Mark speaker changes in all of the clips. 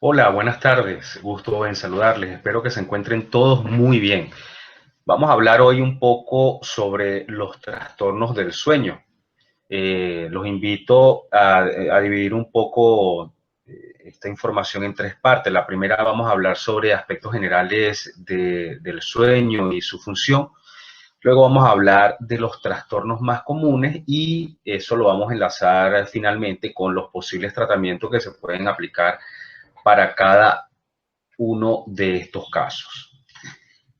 Speaker 1: Hola, buenas tardes. Gusto en saludarles. Espero que se encuentren todos muy bien. Vamos a hablar hoy un poco sobre los trastornos del sueño. Los invito a dividir un poco esta información en tres partes. La primera vamos a hablar sobre aspectos generales del sueño y su función. Luego vamos a hablar de los trastornos más comunes y eso lo vamos a enlazar finalmente con los posibles tratamientos que se pueden aplicar para cada uno de estos casos.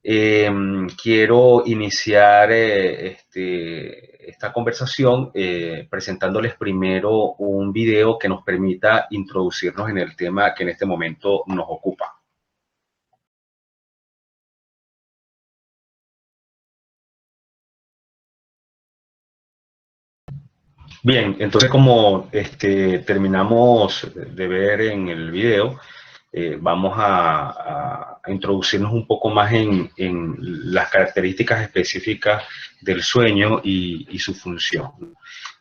Speaker 1: Quiero iniciar esta conversación presentándoles primero un video que nos permita introducirnos en el tema que en este momento nos ocupa. Bien, entonces como terminamos de ver en el video, vamos a introducirnos un poco más en las características específicas del sueño y su función.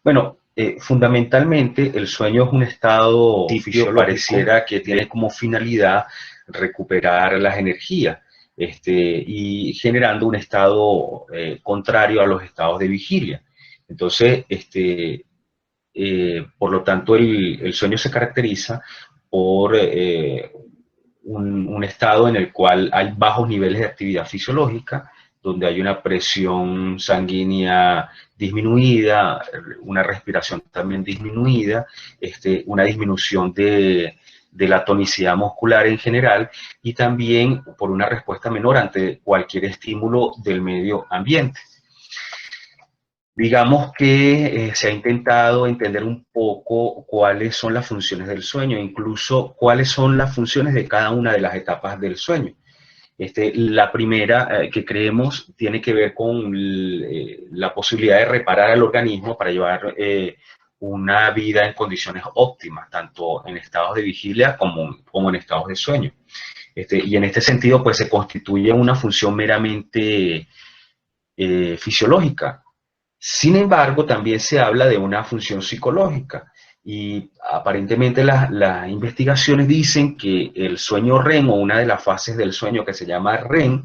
Speaker 1: Bueno, fundamentalmente el sueño es un estado fisiológico, pareciera que tiene como finalidad recuperar las energías y generando un estado contrario a los estados de vigilia. Entonces, por lo tanto, el sueño se caracteriza por un estado en el cual hay bajos niveles de actividad fisiológica, donde hay una presión sanguínea disminuida, una respiración también disminuida, una disminución de la tonicidad muscular en general y también por una respuesta menor ante cualquier estímulo del medio ambiente. Digamos que se ha intentado entender un poco cuáles son las funciones del sueño, incluso cuáles son las funciones de cada una de las etapas del sueño. La primera que creemos tiene que ver con la posibilidad de reparar al organismo para llevar una vida en condiciones óptimas, tanto en estados de vigilia como en estados de sueño. Y en este sentido, pues se constituye una función meramente fisiológica. Sin embargo, también se habla de una función psicológica y aparentemente las investigaciones dicen que el sueño REM o una de las fases del sueño que se llama REM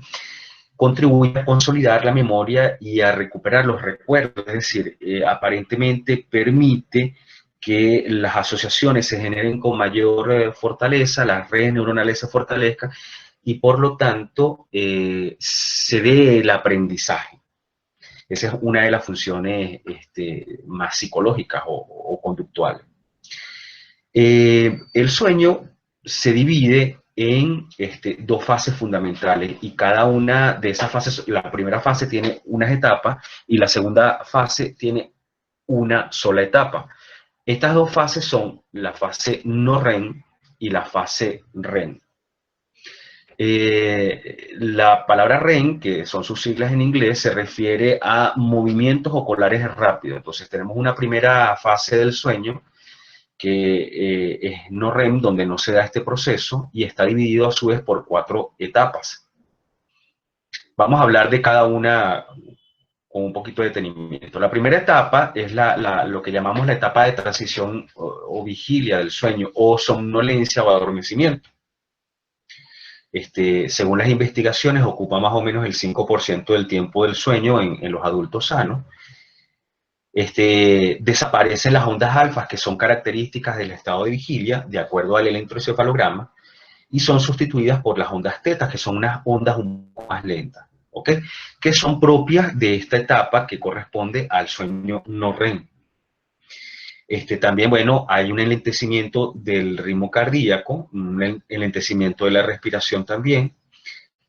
Speaker 1: contribuye a consolidar la memoria y a recuperar los recuerdos, es decir, aparentemente permite que las asociaciones se generen con mayor fortaleza, las redes neuronales se fortalezcan y por lo tanto se dé el aprendizaje. Esa es una de las funciones más psicológicas o conductuales. El sueño se divide en dos fases fundamentales y cada una de esas fases, la primera fase tiene unas etapas y la segunda fase tiene una sola etapa. Estas dos fases son la fase no REM y la fase REM. La palabra REM, que son sus siglas en inglés, se refiere a movimientos oculares rápidos. Entonces tenemos una primera fase del sueño que es no REM, donde no se da este proceso y está dividido a su vez por 4 etapas. Vamos a hablar de cada una con un poquito de detenimiento. La primera etapa es lo que llamamos la etapa de transición o vigilia del sueño o somnolencia o adormecimiento. Según las investigaciones, ocupa más o menos el 5% del tiempo del sueño en los adultos sanos. Desaparecen las ondas alfas, que son características del estado de vigilia, de acuerdo al electroencefalograma, y son sustituidas por las ondas tetas, que son unas ondas un poco más lentas, ¿ok? Que son propias de esta etapa que corresponde al sueño no REM. También, bueno, hay un enlentecimiento del ritmo cardíaco, un enlentecimiento de la respiración también,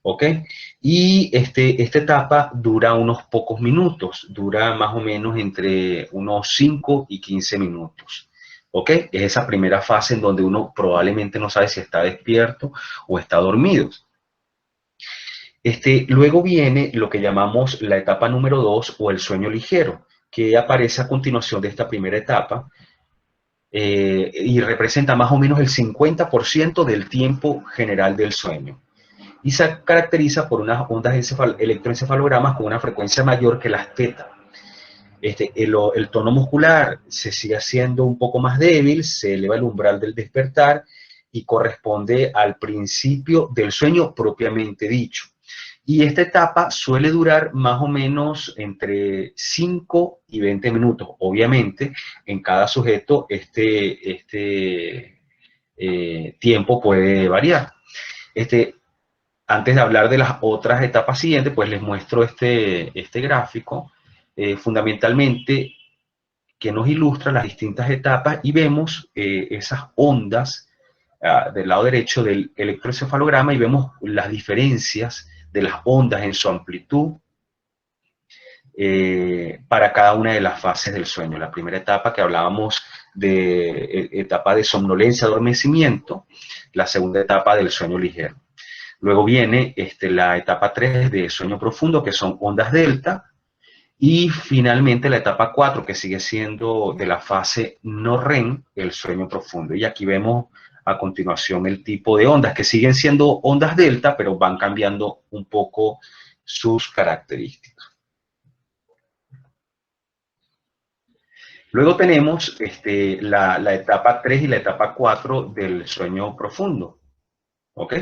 Speaker 1: ¿ok? Y esta etapa dura unos pocos minutos, dura más o menos entre unos 5 y 15 minutos, ¿ok? Es esa primera fase en donde uno probablemente no sabe si está despierto o está dormido. Luego viene lo que llamamos la etapa número 2 o el sueño ligero, que aparece a continuación de esta primera etapa, y representa más o menos el 50% del tiempo general del sueño. Y se caracteriza por unas ondas electroencefalogramas con una frecuencia mayor que las tetas. El tono muscular se sigue haciendo un poco más débil, se eleva el umbral del despertar y corresponde al principio del sueño propiamente dicho. Y esta etapa suele durar más o menos entre 5 y 20 minutos. Obviamente, en cada sujeto tiempo puede variar. Antes de hablar de las otras etapas siguientes, pues les muestro este gráfico, fundamentalmente que nos ilustra las distintas etapas y vemos esas ondas del lado derecho del electroencefalograma y vemos las diferencias de las ondas en su amplitud para cada una de las fases del sueño. La primera etapa que hablábamos de etapa de somnolencia, adormecimiento, la segunda etapa del sueño ligero. Luego viene la etapa 3 de sueño profundo, que son ondas delta, y finalmente la etapa 4, que sigue siendo de la fase no REM, el sueño profundo. Y aquí vemos a continuación el tipo de ondas, que siguen siendo ondas delta, pero van cambiando un poco sus características. Luego tenemos la etapa 3 y la etapa 4 del sueño profundo. ¿Ok?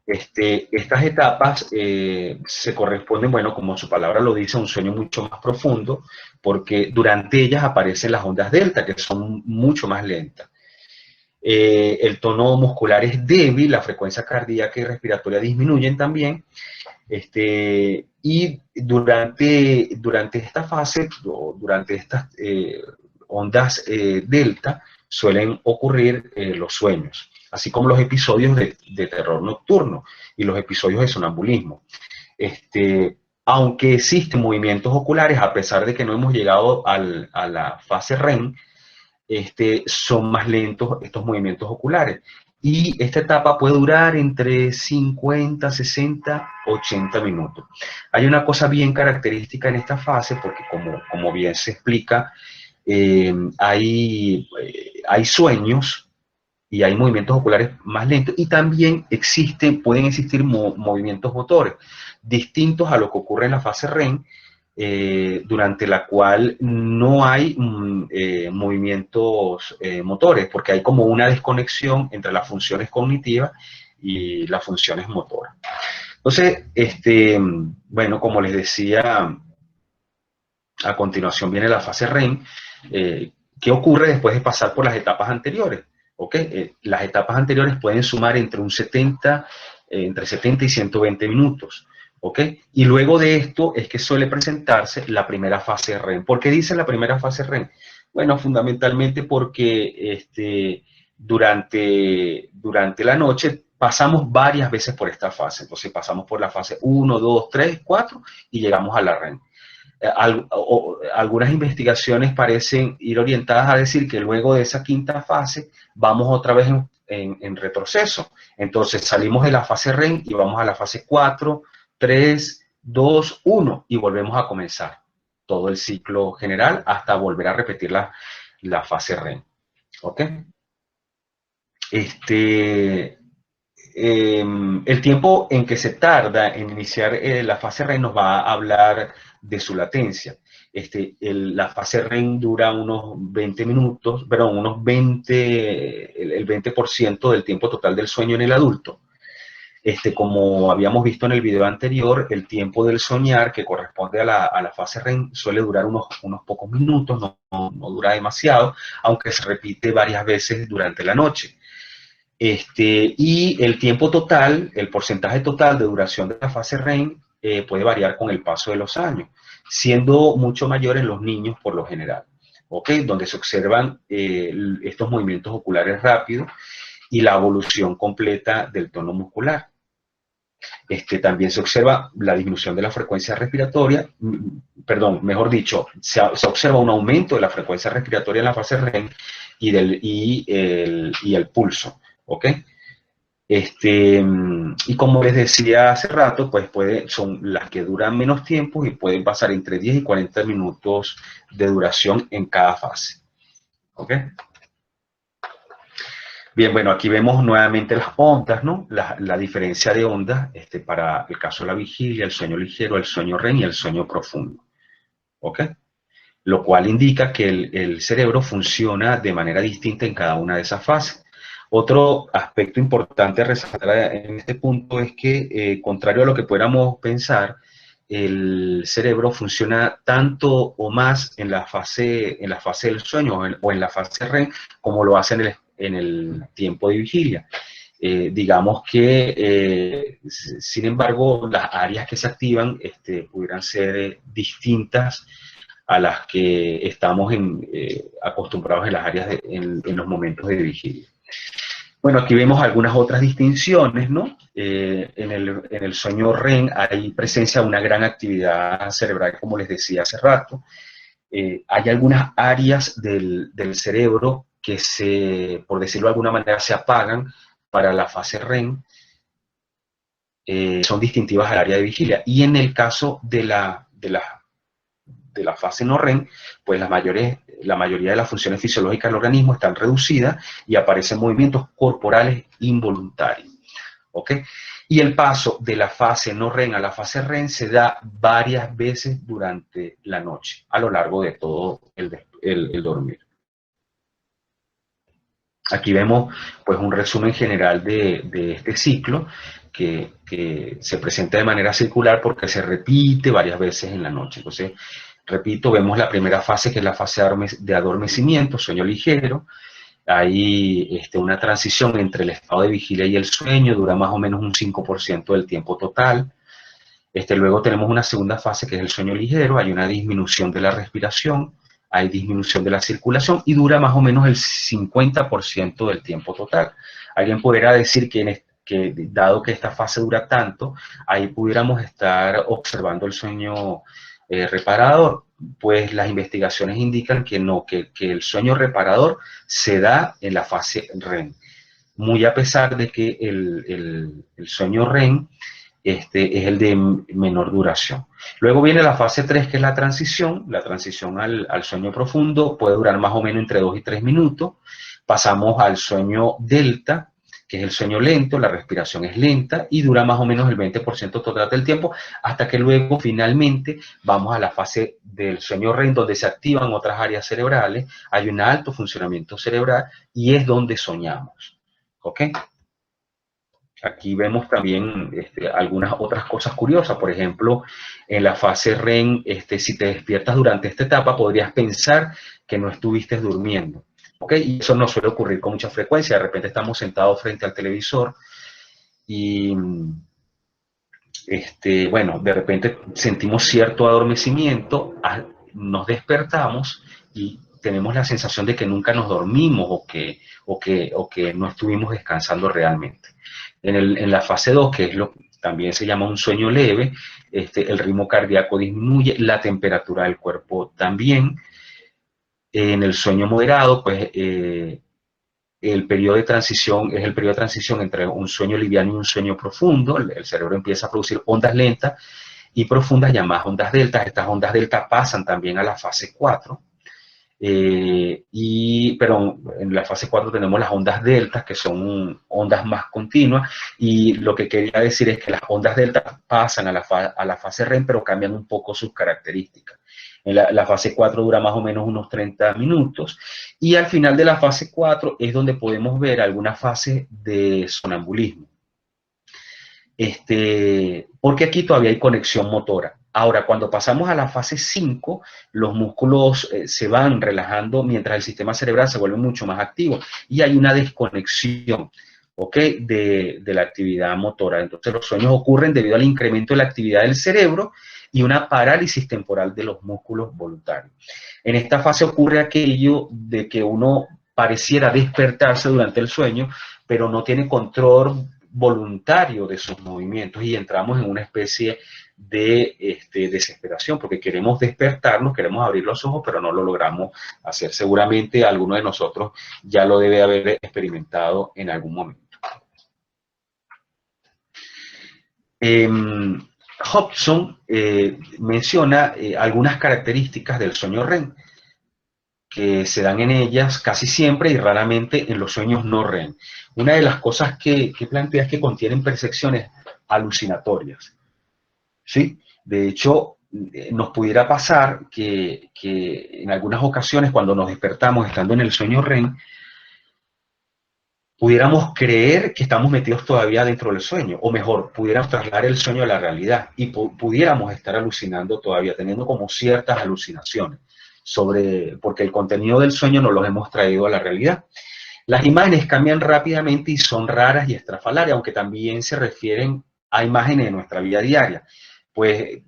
Speaker 1: Estas etapas se corresponden, bueno, como su palabra lo dice, a un sueño mucho más profundo, porque durante ellas aparecen las ondas delta, que son mucho más lentas. El tono muscular es débil, la frecuencia cardíaca y respiratoria disminuyen también, y durante esta fase, durante estas ondas delta, suelen ocurrir los sueños, así como los episodios de terror nocturno y los episodios de sonambulismo. Aunque existen movimientos oculares, a pesar de que no hemos llegado a la fase REM, son más lentos estos movimientos oculares. Y esta etapa puede durar entre 50, 60, 80 minutos. Hay una cosa bien característica en esta fase, porque como bien se explica, hay sueños y hay movimientos oculares más lentos, y también pueden existir movimientos motores distintos a lo que ocurre en la fase REM, durante la cual no hay movimientos motores, porque hay como una desconexión entre las funciones cognitivas y las funciones motoras. Entonces, bueno, como les decía, a continuación viene la fase REM. ¿Qué ocurre después de pasar por las etapas anteriores? ¿Okay? Las etapas anteriores pueden sumar entre 70 y 120 minutos. ¿Okay? Y luego de esto es que suele presentarse la primera fase REM. ¿Por qué dice la primera fase REM? Bueno, fundamentalmente porque durante la noche pasamos varias veces por esta fase. Entonces pasamos por la fase 1, 2, 3, 4 y llegamos a la REM. Algunas investigaciones parecen ir orientadas a decir que luego de esa quinta fase vamos otra vez en retroceso. Entonces salimos de la fase REM y vamos a la fase 4, 3, 2, 1 y volvemos a comenzar todo el ciclo general hasta volver a repetir la fase REM. ¿Ok? El tiempo en que se tarda en iniciar la fase REM nos va a hablar de su latencia. La fase REM dura unos 20 minutos, perdón, el 20% del tiempo total del sueño en el adulto. Como habíamos visto en el video anterior, el tiempo del soñar, que corresponde a la fase REM, suele durar unos pocos minutos, no dura demasiado, aunque se repite varias veces durante la noche. Y el tiempo total, el porcentaje total de duración de la fase REM puede variar con el paso de los años, siendo mucho mayor en los niños por lo general, ¿ok? Donde se observan estos movimientos oculares rápidos y la evolución completa del tono muscular. También se observa la disminución de la frecuencia respiratoria, perdón, mejor dicho, se observa un aumento de la frecuencia respiratoria en la fase REM y el pulso, ¿ok? Y como les decía hace rato, pues son las que duran menos tiempo y pueden pasar entre 10 y 40 minutos de duración en cada fase, ¿ok? Bien, bueno, aquí vemos nuevamente las ondas, ¿no? La diferencia de ondas para el caso de la vigilia, el sueño ligero, el sueño REM y el sueño profundo. ¿Ok? Lo cual indica que el cerebro funciona de manera distinta en cada una de esas fases. Otro aspecto importante a resaltar en este punto es que, contrario a lo que pudiéramos pensar, el cerebro funciona tanto o más en la fase del sueño o en la fase REM como lo hace en el tiempo de vigilia. Digamos que, sin embargo, las áreas que se activan pudieran ser distintas a las que estamos acostumbrados en las áreas en los momentos de vigilia. Bueno, aquí vemos algunas otras distinciones, ¿no? En el sueño REM hay presencia de una gran actividad cerebral, como les decía hace rato. Hay algunas áreas del cerebro que por decirlo de alguna manera, se apagan para la fase REM, son distintivas al área de vigilia. Y en el caso de la fase no REM, pues la mayoría de las funciones fisiológicas del organismo están reducidas y aparecen movimientos corporales involuntarios. ¿Ok? Y el paso de la fase no REM a la fase REM se da varias veces durante la noche, a lo largo de todo el dormir. Aquí vemos pues un resumen general de este ciclo que se presenta de manera circular porque se repite varias veces en la noche. Entonces, repito, vemos la primera fase, que es la fase de adormecimiento, sueño ligero. Hay una transición entre el estado de vigilia y el sueño, dura más o menos un 5% del tiempo total. Luego tenemos una segunda fase, que es el sueño ligero. Hay una disminución de la respiración, hay disminución de la circulación y dura más o menos el 50% del tiempo total. Alguien podría decir que dado que esta fase dura tanto, ahí pudiéramos estar observando el sueño reparador. Pues las investigaciones indican que no, que el sueño reparador se da en la fase REM, muy a pesar de que el sueño REM es el de menor duración. Luego viene la fase 3, que es la transición al sueño profundo, puede durar más o menos entre 2 y 3 minutos. Pasamos al sueño delta, que es el sueño lento, la respiración es lenta y dura más o menos el 20% total del tiempo, hasta que luego finalmente vamos a la fase del sueño REM, donde se activan otras áreas cerebrales, hay un alto funcionamiento cerebral y es donde soñamos. ¿Ok? Aquí vemos también algunas otras cosas curiosas. Por ejemplo, en la fase REM, si te despiertas durante esta etapa, podrías pensar que no estuviste durmiendo. ¿Ok? Y eso no suele ocurrir con mucha frecuencia. De repente estamos sentados frente al televisor y, bueno, de repente sentimos cierto adormecimiento, nos despertamos y tenemos la sensación de que nunca nos dormimos o que no estuvimos descansando realmente. En la fase 2, que es también se llama un sueño leve, el ritmo cardíaco disminuye, la temperatura del cuerpo también. En el sueño moderado, pues el periodo de transición es el periodo de transición entre un sueño liviano y un sueño profundo. El cerebro empieza a producir ondas lentas y profundas llamadas ondas delta. Estas ondas delta pasan también a la fase 4. Pero en la fase 4 tenemos las ondas deltas, que son ondas más continuas, y lo que quería decir es que las ondas delta pasan a la fase REM, pero cambian un poco sus características. La fase 4 dura más o menos unos 30 minutos, y al final de la fase 4 es donde podemos ver alguna fase de sonambulismo. Porque aquí todavía hay conexión motora. Ahora, cuando pasamos a la fase 5, los músculos se van relajando mientras el sistema cerebral se vuelve mucho más activo y hay una desconexión, ¿ok?, de la actividad motora. Entonces, los sueños ocurren debido al incremento de la actividad del cerebro y una parálisis temporal de los músculos voluntarios. En esta fase ocurre aquello de que uno pareciera despertarse durante el sueño, pero no tiene control voluntario de sus movimientos y entramos en una especie de desesperación porque queremos despertarnos, queremos abrir los ojos, pero no lo logramos hacer. Seguramente alguno de nosotros ya lo debe haber experimentado en algún momento. Hobson menciona algunas características del sueño REM que se dan en ellas casi siempre y raramente en los sueños no REM. Una de las cosas que plantea es que contienen percepciones alucinatorias, ¿sí? De hecho, nos pudiera pasar que en algunas ocasiones cuando nos despertamos estando en el sueño REM, pudiéramos creer que estamos metidos todavía dentro del sueño, o mejor, pudiéramos trasladar el sueño a la realidad y pudiéramos estar alucinando todavía, teniendo como ciertas alucinaciones, porque el contenido del sueño no los hemos traído a la realidad. Las imágenes cambian rápidamente y son raras y estrafalarias, aunque también se refieren a imágenes de nuestra vida diaria. Pues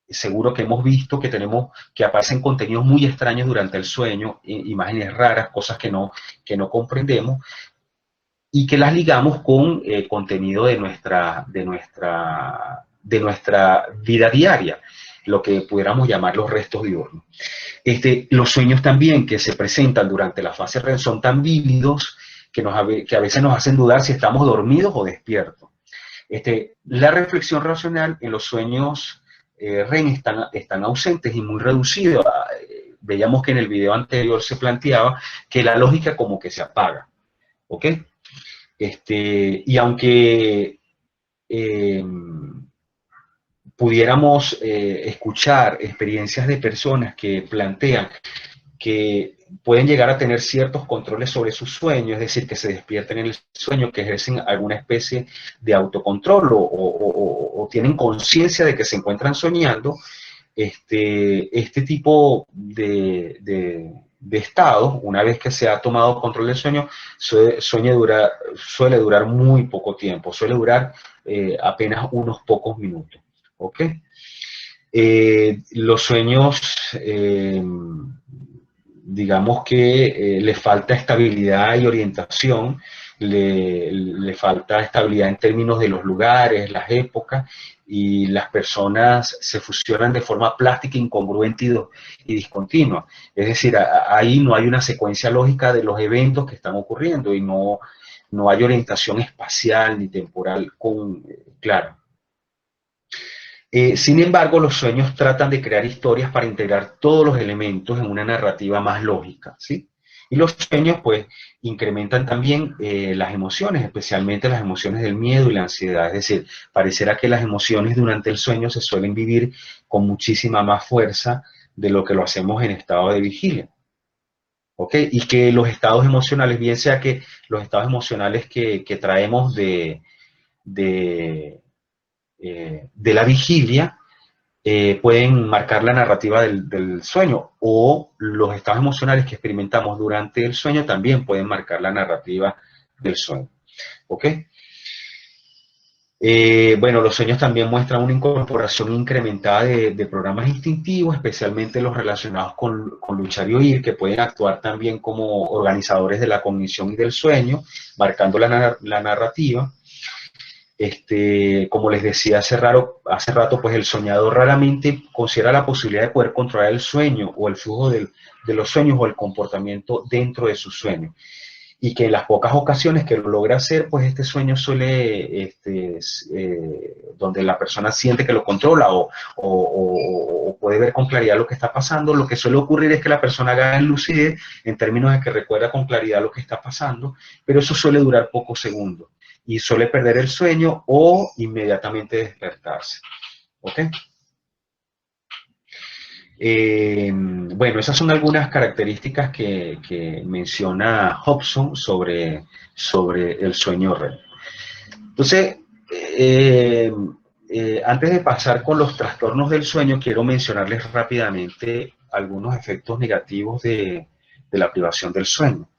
Speaker 1: seguro que hemos visto que aparecen contenidos muy extraños durante el sueño, imágenes raras, cosas que no comprendemos, y que las ligamos con contenido de nuestra vida diaria, lo que pudiéramos llamar los restos diurnos. Los sueños también que se presentan durante la fase REM son tan vívidos que a veces nos hacen dudar si estamos dormidos o despiertos. La reflexión racional en los sueños REM están ausentes y muy reducidos. Veíamos que en el video anterior se planteaba que la lógica como que se apaga, ¿ok? Y aunque pudiéramos escuchar experiencias de personas que plantean que pueden llegar a tener ciertos controles sobre su sueño, es decir, que se despierten en el sueño, que ejercen alguna especie de autocontrol o tienen conciencia de que se encuentran soñando, este tipo de estados, una vez que se ha tomado control del sueño, suele durar muy poco tiempo, suele durar apenas unos pocos minutos. ¿Ok? Los sueños, digamos que le falta estabilidad y orientación, le falta estabilidad en términos de los lugares, las épocas, y las personas se fusionan de forma plástica, incongruente y discontinua. Es decir, ahí no hay una secuencia lógica de los eventos que están ocurriendo y no hay orientación espacial ni temporal clara. Sin embargo, los sueños tratan de crear historias para integrar todos los elementos en una narrativa más lógica, ¿sí? Y los sueños, pues, incrementan también las emociones, especialmente las emociones del miedo y la ansiedad. Es decir, pareciera que las emociones durante el sueño se suelen vivir con muchísima más fuerza de lo que lo hacemos en estado de vigilia. ¿Ok? Y que los estados emocionales, bien sea que los estados emocionales que traemos de la vigilia, pueden marcar la narrativa del sueño, o los estados emocionales que experimentamos durante el sueño también pueden marcar la narrativa del sueño. ¿Ok? Bueno, los sueños también muestran una incorporación incrementada de programas instintivos, especialmente los relacionados con luchar y huir, que pueden actuar también como organizadores de la cognición y del sueño, marcando la narrativa. Como les decía hace rato, pues el soñador raramente considera la posibilidad de poder controlar el sueño o el flujo de los sueños o el comportamiento dentro de su sueño. Y que en las pocas ocasiones que lo logra hacer, pues este sueño suele, donde la persona siente que lo controla o puede ver con claridad lo que está pasando, lo que suele ocurrir es que la persona haga lucidez en términos de que recuerda con claridad lo que está pasando, pero eso suele durar pocos segundos y suele perder el sueño o inmediatamente despertarse. ¿Ok? Bueno, esas son algunas características que menciona Hobson sobre el sueño REM. Entonces, antes de pasar con los trastornos del sueño, quiero mencionarles rápidamente algunos efectos negativos de la privación del sueño.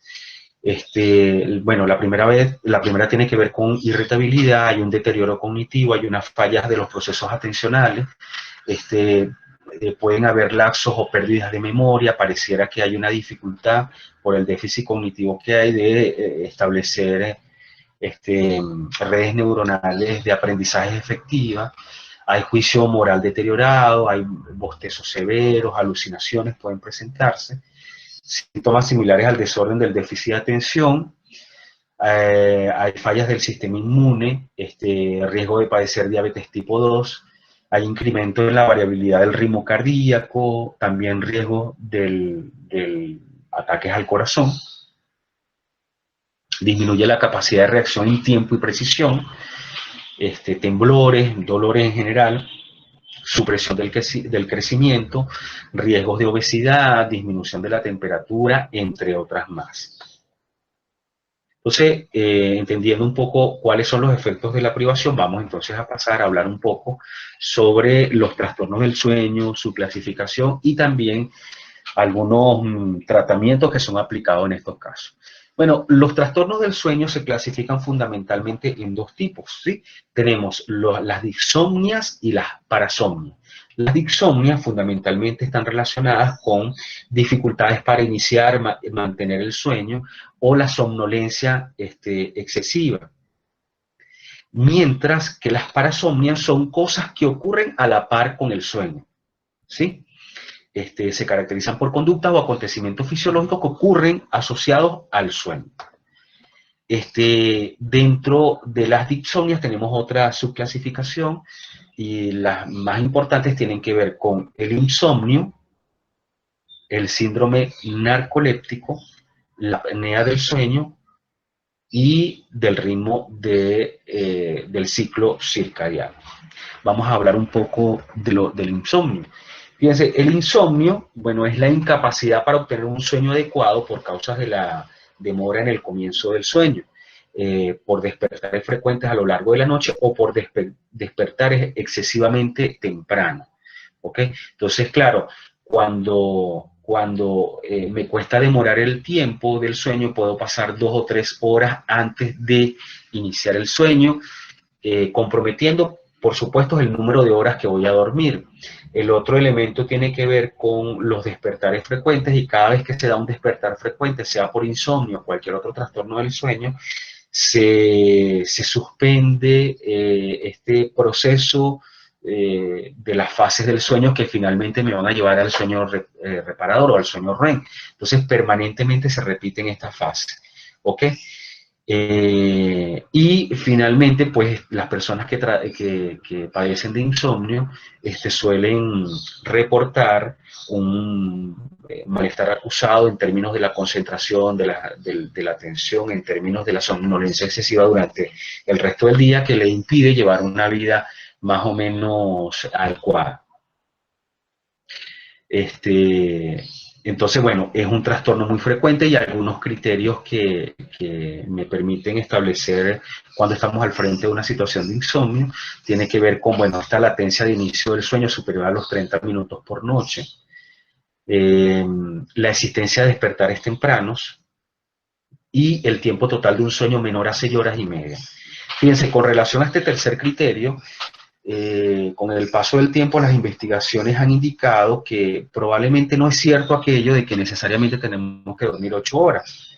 Speaker 1: Bueno, la primera tiene que ver con irritabilidad, hay un deterioro cognitivo, hay unas fallas de los procesos atencionales, pueden haber lapsos o pérdidas de memoria, pareciera que hay una dificultad por el déficit cognitivo que hay de establecer redes neuronales de aprendizaje efectivas, hay juicio moral deteriorado, hay bostezos severos, alucinaciones pueden presentarse, síntomas similares al desorden del déficit de atención, hay fallas del sistema inmune, riesgo de padecer diabetes tipo 2, hay incremento en la variabilidad del ritmo cardíaco, también riesgo del ataques al corazón, disminuye la capacidad de reacción en tiempo y precisión, temblores, dolores en general, supresión del crecimiento, riesgos de obesidad, disminución de la temperatura, entre otras más. Entonces, entendiendo un poco cuáles son los efectos de la privación, vamos entonces a pasar a hablar un poco sobre los trastornos del sueño, su clasificación y también algunos tratamientos que son aplicados en estos casos. Bueno, los trastornos del sueño se clasifican fundamentalmente en dos tipos, ¿sí? Tenemos las disomnias y las parasomnias. Las disomnias fundamentalmente están relacionadas con dificultades para iniciar, mantener el sueño o la somnolencia excesiva. Mientras que las parasomnias son cosas que ocurren a la par con el sueño, ¿sí? Se caracterizan por conductas o acontecimientos fisiológicos que ocurren asociados al sueño. Dentro de las disomnias tenemos otra subclasificación y las más importantes tienen que ver con el insomnio, el síndrome narcoléptico, la apnea del sueño y del ritmo del ciclo circadiano. Vamos a hablar un poco del insomnio. Fíjense, el insomnio, bueno, es la incapacidad para obtener un sueño adecuado por causas de la demora en el comienzo del sueño, por despertares frecuentes a lo largo de la noche o por despertares excesivamente temprano. ¿Ok? Entonces, claro, cuando me cuesta demorar el tiempo del sueño, puedo pasar 2 o 3 horas antes de iniciar el sueño, comprometiendo, por supuesto, el número de horas que voy a dormir. El otro elemento tiene que ver con los despertares frecuentes y cada vez que se da un despertar frecuente, sea por insomnio o cualquier otro trastorno del sueño, se suspende este proceso de las fases del sueño que finalmente me van a llevar al sueño reparador o al sueño REM. Entonces, permanentemente se repiten estas fases. ¿Ok? Y finalmente, pues las personas que padecen de insomnio suelen reportar un malestar acusado en términos de la concentración, de la atención, en términos de la somnolencia excesiva durante el resto del día, que le impide llevar una vida más o menos adecuada. Entonces, bueno, es un trastorno muy frecuente y algunos criterios que me permiten establecer cuando estamos al frente de una situación de insomnio, tiene que ver con, bueno, esta latencia de inicio del sueño superior a los 30 minutos por noche, la existencia de despertares tempranos y el tiempo total de un sueño menor a 6 horas y media. Fíjense, con relación a este tercer criterio, con el paso del tiempo las investigaciones han indicado que probablemente no es cierto aquello de que necesariamente tenemos que dormir 8 horas.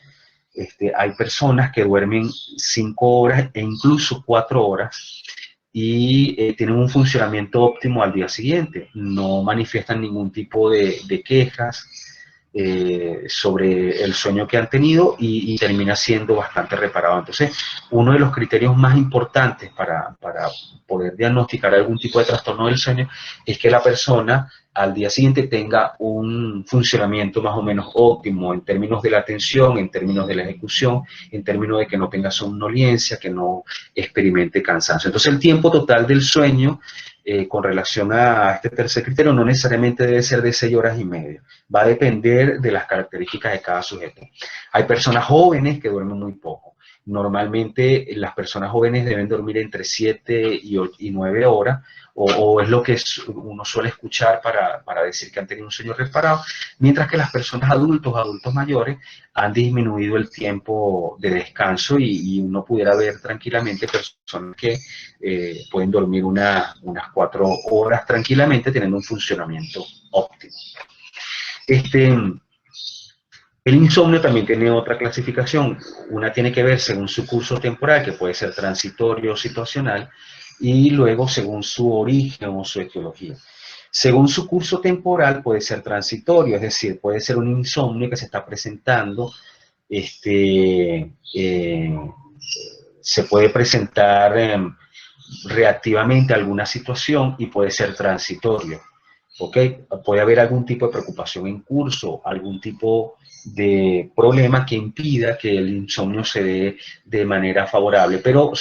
Speaker 1: Hay personas que duermen 5 horas e incluso 4 horas y tienen un funcionamiento óptimo al día siguiente. No manifiestan ningún tipo de quejas sobre el sueño que han tenido y termina siendo bastante reparado. Entonces, uno de los criterios más importantes para poder diagnosticar algún tipo de trastorno del sueño es que la persona al día siguiente tenga un funcionamiento más o menos óptimo en términos de la atención, en términos de la ejecución, en términos de que no tenga somnolencia, que no experimente cansancio. Entonces, el tiempo total del sueño con relación a este tercer criterio no necesariamente debe ser de 6 horas y media. Va a depender de las características de cada sujeto. Hay personas jóvenes que duermen muy poco. Normalmente las personas jóvenes deben dormir entre 7 y 9 horas, o es lo que uno suele escuchar para decir que han tenido un sueño reparado, mientras que las personas adultos mayores, han disminuido el tiempo de descanso y uno pudiera ver tranquilamente personas que pueden dormir unas 4 horas tranquilamente teniendo un funcionamiento óptimo. El insomnio también tiene otra clasificación. Una tiene que ver según su curso temporal, que puede ser transitorio o situacional, y luego según su origen o su etiología. Según su curso temporal puede ser transitorio, es decir, puede ser un insomnio que se está presentando, se puede presentar reactivamente a alguna situación y puede ser transitorio. ¿Okay? Puede haber algún tipo de preocupación en curso, algún tipo de problema que impida que el insomnio se dé de manera favorable, pero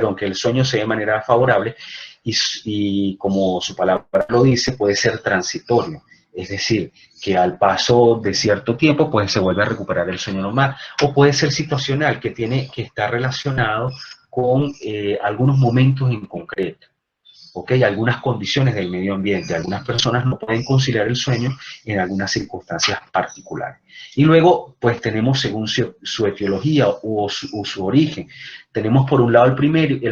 Speaker 1: aunque el sueño se dé de manera favorable y como su palabra lo dice, puede ser transitorio. Es decir, que al paso de cierto tiempo pues se vuelve a recuperar el sueño normal. O puede ser situacional, que está relacionado con algunos momentos en concreto. ¿Ok? Algunas condiciones del medio ambiente. Algunas personas no pueden conciliar el sueño en algunas circunstancias particulares. Y luego, pues tenemos según su etiología o su origen. Tenemos por un lado el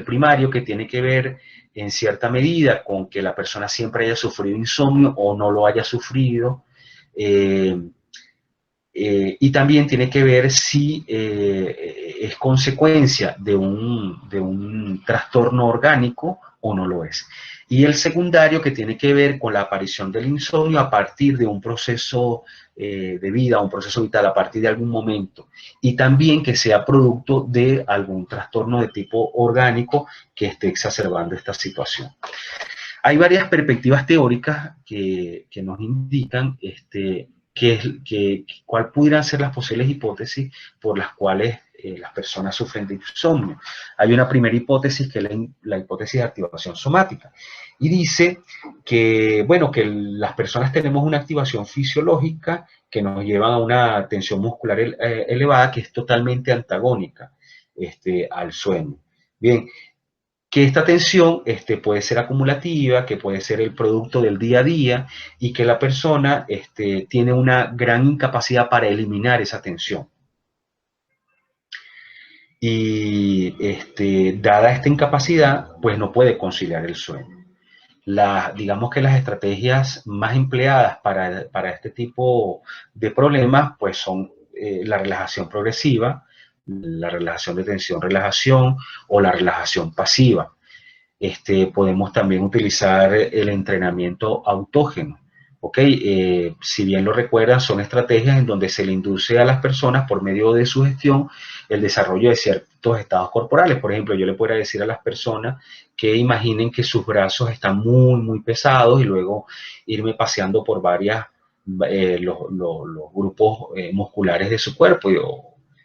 Speaker 1: primario que tiene que ver en cierta medida con que la persona siempre haya sufrido insomnio o no lo haya sufrido. Y también tiene que ver si es consecuencia de un trastorno orgánico o no lo es. Y el secundario que tiene que ver con la aparición del insomnio a partir de un proceso de vida, un proceso vital a partir de algún momento. Y también que sea producto de algún trastorno de tipo orgánico que esté exacerbando esta situación. Hay varias perspectivas teóricas que nos indican cuál pudieran ser las posibles hipótesis por las cuales las personas sufren de insomnio. Hay una primera hipótesis que es la hipótesis de activación somática. Y dice que, bueno, que las personas tenemos una activación fisiológica que nos lleva a una tensión muscular elevada que es totalmente antagónica al sueño. Bien, que esta tensión puede ser acumulativa, que puede ser el producto del día a día y que la persona tiene una gran incapacidad para eliminar esa tensión. Y dada esta incapacidad, pues no puede conciliar el sueño. Digamos que las estrategias más empleadas para este tipo de problemas pues son la relajación progresiva, la relajación de tensión-relajación o la relajación pasiva. Podemos también utilizar el entrenamiento autógeno. ¿Okay? Si bien lo recuerdan, son estrategias en donde se le induce a las personas por medio de su gestión el desarrollo de ciertos estados corporales. Por ejemplo, yo le podría decir a las personas que imaginen que sus brazos están muy, muy pesados y luego irme paseando por los grupos musculares de su cuerpo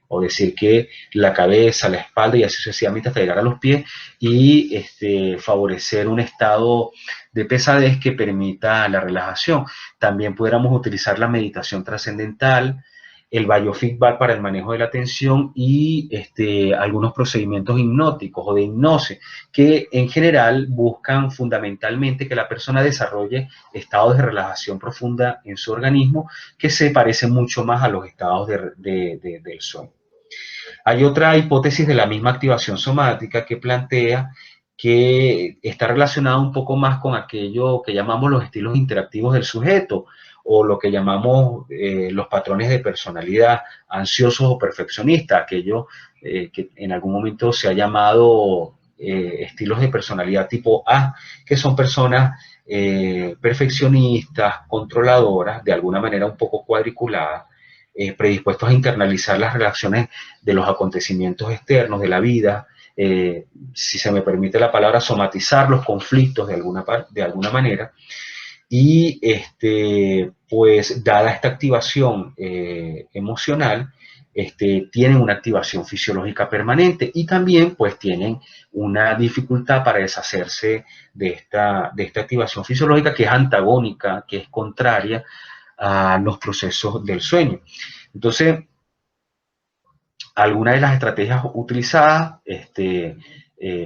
Speaker 1: o decir que la cabeza, la espalda y así sucesivamente hasta llegar a los pies y favorecer un estado de pesadez que permita la relajación. También pudiéramos utilizar la meditación trascendental, el biofeedback para el manejo de la atención y algunos procedimientos hipnóticos o de hipnosis que en general buscan fundamentalmente que la persona desarrolle estados de relajación profunda en su organismo que se parecen mucho más a los estados del sueño. Hay otra hipótesis de la misma activación somática que plantea que está relacionada un poco más con aquello que llamamos los estilos interactivos del sujeto o lo que llamamos los patrones de personalidad ansiosos o perfeccionistas, aquello que en algún momento se ha llamado estilos de personalidad tipo A, que son personas perfeccionistas, controladoras, de alguna manera un poco cuadriculadas, predispuestos a internalizar las relaciones de los acontecimientos externos, de la vida, si se me permite la palabra, somatizar los conflictos de alguna manera. Y pues dada esta activación emocional, tienen una activación fisiológica permanente y también pues tienen una dificultad para deshacerse de esta activación fisiológica que es antagónica, que es contraria a los procesos del sueño. Entonces, algunas de las estrategias utilizadas,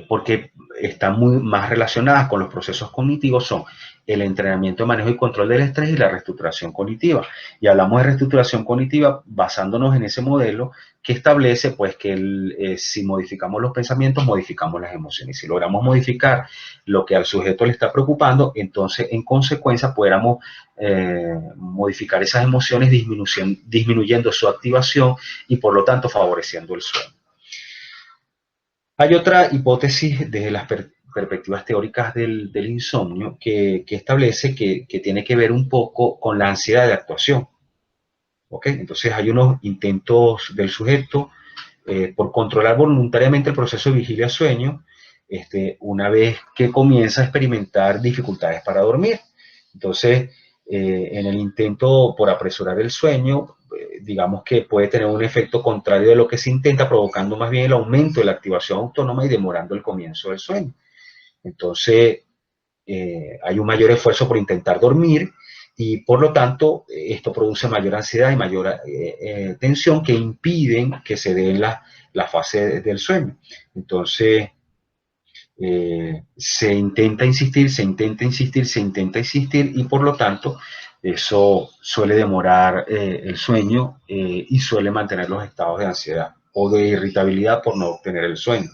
Speaker 1: porque están muy más relacionadas con los procesos cognitivos, son el entrenamiento de manejo y control del estrés y la reestructuración cognitiva. Y hablamos de reestructuración cognitiva basándonos en ese modelo que establece pues que si modificamos los pensamientos, modificamos las emociones. Si logramos modificar lo que al sujeto le está preocupando, entonces en consecuencia pudiéramos modificar esas emociones disminuyendo su activación y por lo tanto favoreciendo el sueño. Hay otra hipótesis desde las perspectivas teóricas del insomnio que establece que tiene que ver un poco con la ansiedad de actuación. ¿Okay? Entonces hay unos intentos del sujeto por controlar voluntariamente el proceso de vigilia-sueño una vez que comienza a experimentar dificultades para dormir. Entonces, en el intento por apresurar el sueño, digamos que puede tener un efecto contrario de lo que se intenta, provocando más bien el aumento de la activación autónoma y demorando el comienzo del sueño. Entonces, hay un mayor esfuerzo por intentar dormir y por lo tanto esto produce mayor ansiedad y mayor tensión que impiden que se den las fases del sueño. Entonces, se intenta insistir, se intenta insistir, se intenta insistir y por lo tanto eso suele demorar el sueño y suele mantener los estados de ansiedad o de irritabilidad por no obtener el sueño.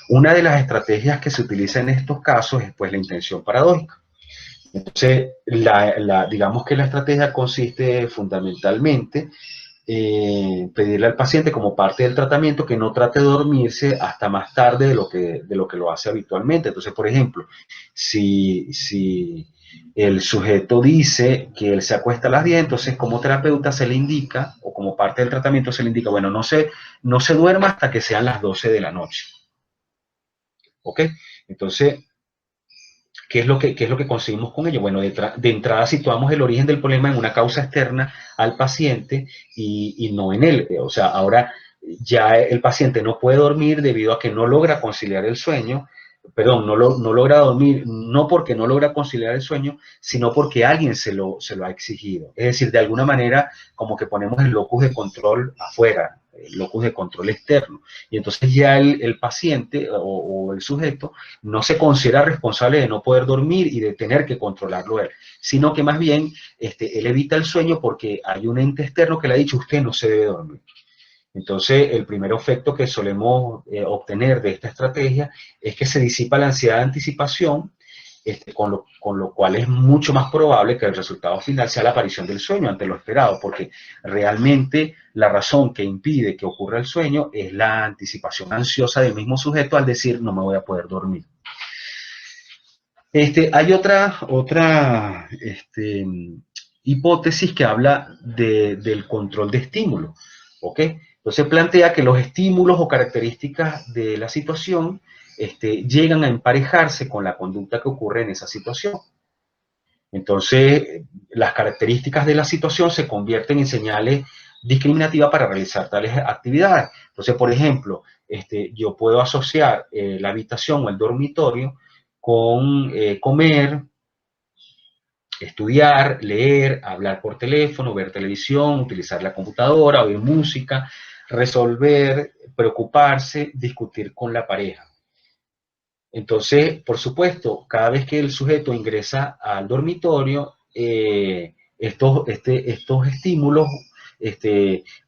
Speaker 1: Una de las estrategias que se utiliza en estos casos es pues la intención paradójica. Entonces, digamos que la estrategia consiste fundamentalmente pedirle al paciente como parte del tratamiento que no trate de dormirse hasta más tarde de lo que lo hace habitualmente. Entonces, por ejemplo, si el sujeto dice que él se acuesta a las 10, entonces como terapeuta se le indica, o como parte del tratamiento se le indica, bueno, no se duerma hasta que sean las 12 de la noche. ¿Ok? Entonces, ¿qué es lo que conseguimos con ello? Bueno, de entrada situamos el origen del problema en una causa externa al paciente y no en él. O sea, ahora ya el paciente no puede dormir debido a que no logra conciliar el sueño, perdón, no logra dormir, no porque no logra conciliar el sueño, sino porque alguien se lo ha exigido. Es decir, de alguna manera, como que ponemos el locus de control afuera, el locus de control externo. Y entonces ya el paciente o el sujeto no se considera responsable de no poder dormir y de tener que controlarlo él, sino que más bien él evita el sueño porque hay un ente externo que le ha dicho usted no se debe dormir. Entonces, el primer efecto que solemos obtener de esta estrategia es que se disipa la ansiedad de anticipación, con lo cual es mucho más probable que el resultado final sea la aparición del sueño ante lo esperado, porque realmente la razón que impide que ocurra el sueño es la anticipación ansiosa del mismo sujeto al decir no me voy a poder dormir. Hay otra hipótesis que habla del control de estímulo, ¿ok? Entonces plantea que los estímulos o características de la situación llegan a emparejarse con la conducta que ocurre en esa situación. Entonces, las características de la situación se convierten en señales discriminativas para realizar tales actividades. Entonces, por ejemplo, yo puedo asociar la habitación o el dormitorio con comer, estudiar, leer, hablar por teléfono, ver televisión, utilizar la computadora, oír música, resolver, preocuparse, discutir con la pareja. Entonces, por supuesto, cada vez que el sujeto ingresa al dormitorio, estos estímulos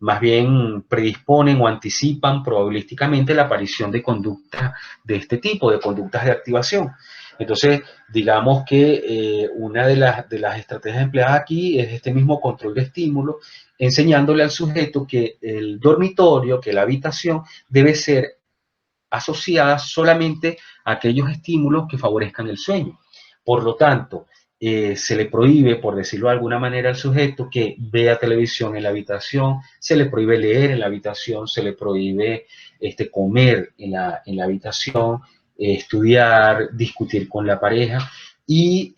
Speaker 1: más bien predisponen o anticipan probabilísticamente la aparición de conductas de este tipo, de conductas de activación. Entonces, digamos que una de las estrategias empleadas aquí es este mismo control de estímulo, enseñándole al sujeto que el dormitorio, que la habitación debe ser asociada solamente a aquellos estímulos que favorezcan el sueño. Por lo tanto, se le prohíbe, por decirlo de alguna manera, al sujeto que vea televisión en la habitación, se le prohíbe leer en la habitación, se le prohíbe comer en la habitación, estudiar, discutir con la pareja y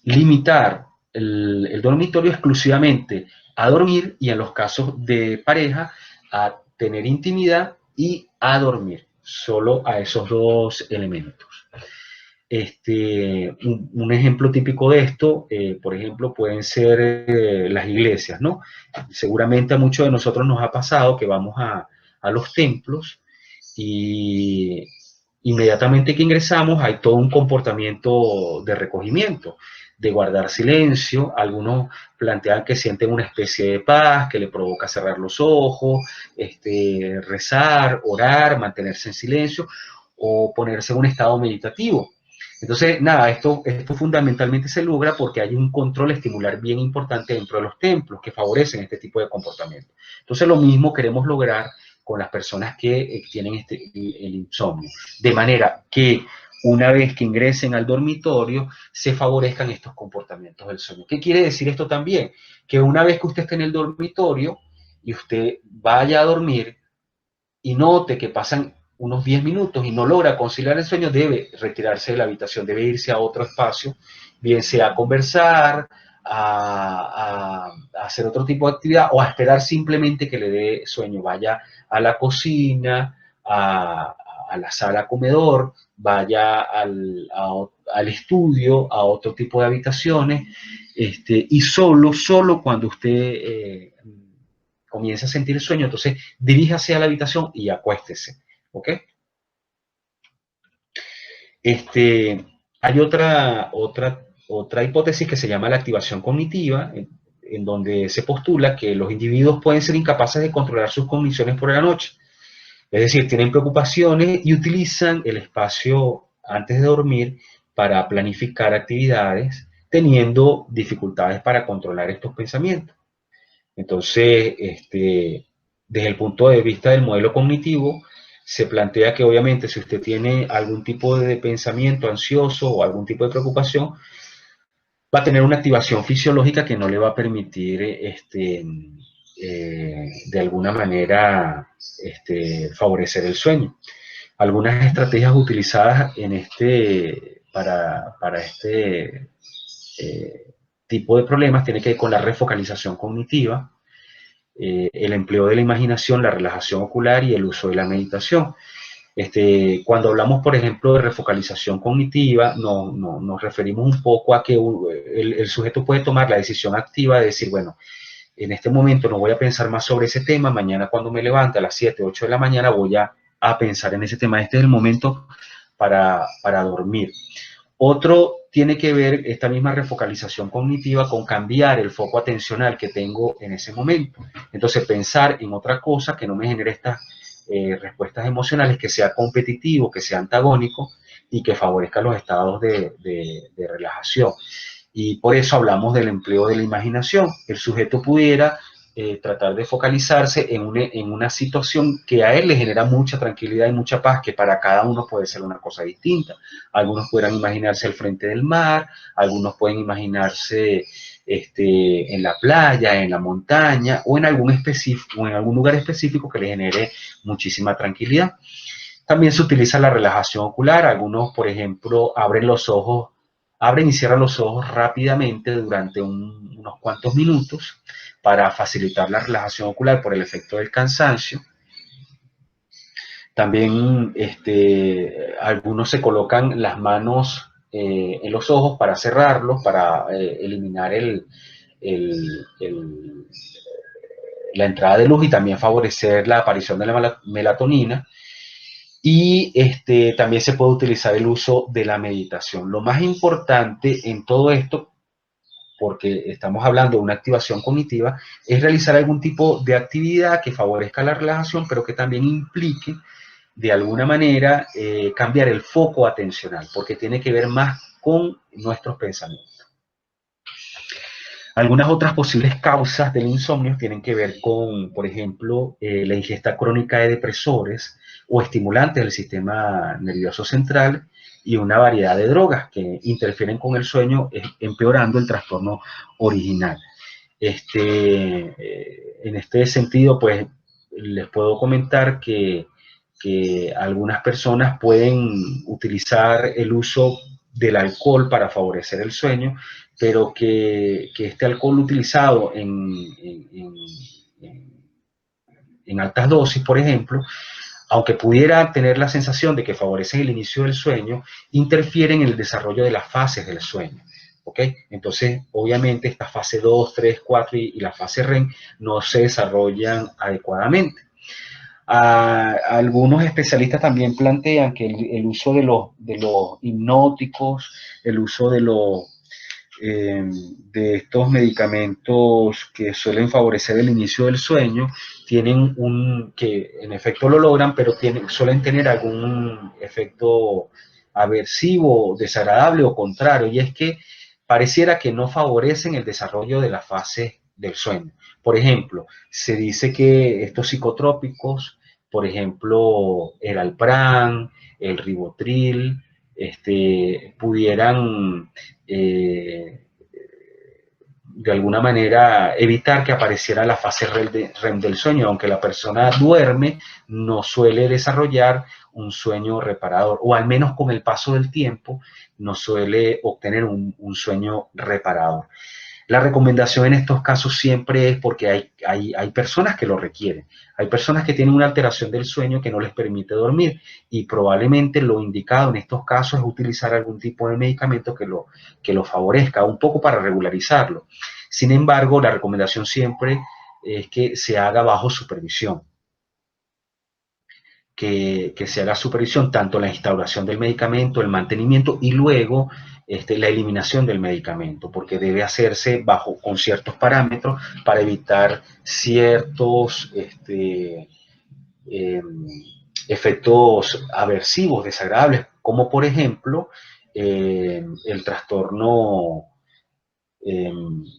Speaker 1: limitar el dormitorio exclusivamente a dormir y en los casos de pareja a tener intimidad y a dormir, solo a esos dos elementos. Un ejemplo típico de esto, por ejemplo, pueden ser las iglesias, ¿no? Seguramente a muchos de nosotros nos ha pasado que vamos a los templos y inmediatamente que ingresamos hay todo un comportamiento de recogimiento, de guardar silencio. Algunos plantean que sienten una especie de paz que le provoca cerrar los ojos, rezar, orar, mantenerse en silencio o ponerse en un estado meditativo. Entonces, nada, esto fundamentalmente se logra porque hay un control estimular bien importante dentro de los templos que favorecen este tipo de comportamiento. Entonces, lo mismo queremos lograr con las personas que tienen el insomnio, de manera que una vez que ingresen al dormitorio se favorezcan estos comportamientos del sueño. ¿Qué quiere decir esto también? Que una vez que usted esté en el dormitorio y usted vaya a dormir y note que pasan unos 10 minutos y no logra conciliar el sueño, debe retirarse de la habitación, debe irse a otro espacio, bien sea a conversar, a hacer otro tipo de actividad o a esperar simplemente que le dé sueño. Vaya a la cocina, a la sala comedor, vaya a al estudio, a otro tipo de habitaciones, y solo cuando usted comienza a sentir el sueño, entonces diríjase a la habitación y acuéstese, ¿ok? Hay otra hipótesis que se llama la activación cognitiva, en donde se postula que los individuos pueden ser incapaces de controlar sus cogniciones por la noche. Es decir, tienen preocupaciones y utilizan el espacio antes de dormir para planificar actividades, teniendo dificultades para controlar estos pensamientos. Entonces, desde el punto de vista del modelo cognitivo, se plantea que obviamente si usted tiene algún tipo de pensamiento ansioso o algún tipo de preocupación, va a tener una activación fisiológica que no le va a permitir, de alguna manera, favorecer el sueño. Algunas estrategias utilizadas para este tipo de problemas tiene que ver con la refocalización cognitiva, el empleo de la imaginación, la relajación ocular y el uso de la meditación. Cuando hablamos, por ejemplo, de refocalización cognitiva, nos referimos un poco a que el sujeto puede tomar la decisión activa de decir, bueno, en este momento no voy a pensar más sobre ese tema, mañana cuando me levante a las 7, 8 de la mañana voy a pensar en ese tema. Este es el momento para dormir. Otro tiene que ver esta misma refocalización cognitiva con cambiar el foco atencional que tengo en ese momento. Entonces, pensar en otra cosa que no me genere estas respuestas emocionales, que sea competitivo, que sea antagónico y que favorezca los estados de relajación. Y por eso hablamos del empleo de la imaginación. El sujeto pudiera tratar de focalizarse en una situación que a él le genera mucha tranquilidad y mucha paz, que para cada uno puede ser una cosa distinta. Algunos podrán imaginarse el frente del mar, algunos pueden imaginarse en la playa, en la montaña o en algún lugar específico que le genere muchísima tranquilidad. También se utiliza la relajación ocular. Algunos, por ejemplo, abren y cierran los ojos rápidamente durante unos cuantos minutos para facilitar la relajación ocular por el efecto del cansancio. También algunos se colocan las manos en los ojos para cerrarlos, para eliminar la entrada de luz y también favorecer la aparición de la melatonina. Y también se puede utilizar el uso de la meditación. Lo más importante en todo esto, porque estamos hablando de una activación cognitiva, es realizar algún tipo de actividad que favorezca la relajación, pero que también implique, de alguna manera, cambiar el foco atencional, porque tiene que ver más con nuestros pensamientos. Algunas otras posibles causas del insomnio tienen que ver con, por ejemplo, la ingesta crónica de depresores o estimulantes del sistema nervioso central y una variedad de drogas que interfieren con el sueño, empeorando el trastorno original. En este sentido, pues, les puedo comentar que algunas personas pueden utilizar el uso del alcohol para favorecer el sueño, pero que este alcohol utilizado en altas dosis, por ejemplo, aunque pudiera tener la sensación de que favorece el inicio del sueño, interfieren en el desarrollo de las fases del sueño. ¿Ok? Entonces, obviamente, esta fase 2, 3, 4 y la fase REM no se desarrollan adecuadamente. Algunos especialistas también plantean que el uso de los hipnóticos, el uso de estos medicamentos que suelen favorecer el inicio del sueño, que en efecto lo logran, pero suelen tener algún efecto aversivo, desagradable o contrario, y es que pareciera que no favorecen el desarrollo de las fases del sueño. Por ejemplo, se dice que estos psicotrópicos, por ejemplo, el Alpran, el Ribotril, pudieran de alguna manera evitar que apareciera la fase REM del sueño. Aunque la persona duerme, no suele desarrollar un sueño reparador, o al menos con el paso del tiempo no suele obtener un sueño reparador. La recomendación en estos casos siempre es porque hay personas que lo requieren. Hay personas que tienen una alteración del sueño que no les permite dormir y probablemente lo indicado en estos casos es utilizar algún tipo de medicamento que lo favorezca, un poco para regularizarlo. Sin embargo, la recomendación siempre es que se haga bajo supervisión. Que se haga supervisión, tanto la instauración del medicamento, el mantenimiento y luego la eliminación del medicamento, porque debe hacerse con ciertos parámetros para evitar ciertos eh, efectos aversivos, desagradables, como por ejemplo el trastorno, eh,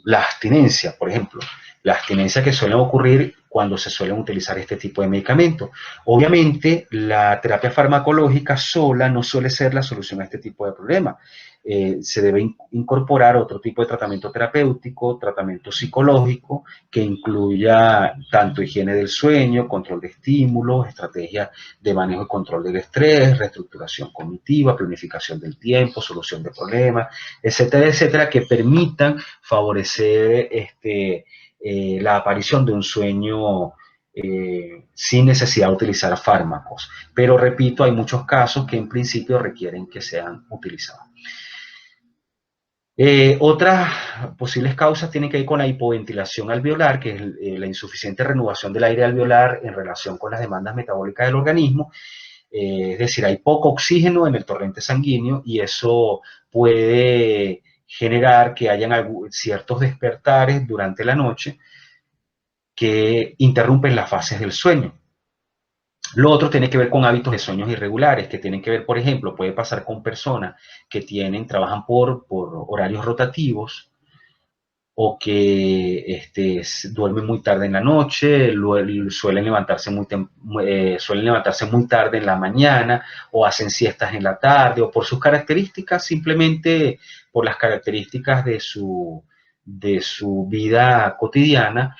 Speaker 1: la abstinencia, por ejemplo. La abstinencia que suele ocurrir cuando se suelen utilizar este tipo de medicamentos. Obviamente, la terapia farmacológica sola no suele ser la solución a este tipo de problemas. Se debe incorporar otro tipo de tratamiento terapéutico, tratamiento psicológico, que incluya tanto higiene del sueño, control de estímulos, estrategias de manejo y control del estrés, reestructuración cognitiva, planificación del tiempo, solución de problemas, etcétera, etcétera, que permitan favorecer la aparición de un sueño sin necesidad de utilizar fármacos. Pero repito, hay muchos casos que en principio requieren que sean utilizados. Otras posibles causas tienen que ver con la hipoventilación alveolar, que es la insuficiente renovación del aire alveolar en relación con las demandas metabólicas del organismo. Es decir, hay poco oxígeno en el torrente sanguíneo y eso puede generar que hayan ciertos despertares durante la noche que interrumpen las fases del sueño. Lo otro tiene que ver con hábitos de sueños irregulares, que tienen que ver, por ejemplo, puede pasar con personas que trabajan por horarios rotativos o que duermen muy tarde en la noche, suelen levantarse muy tarde en la mañana o hacen siestas en la tarde o por sus características, simplemente por las características de su vida cotidiana,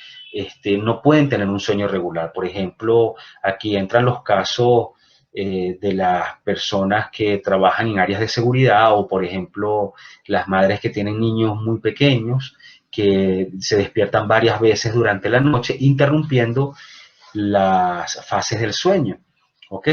Speaker 1: no pueden tener un sueño regular. Por ejemplo, aquí entran los casos de las personas que trabajan en áreas de seguridad o, por ejemplo, las madres que tienen niños muy pequeños que se despiertan varias veces durante la noche, interrumpiendo las fases del sueño. ¿Ok?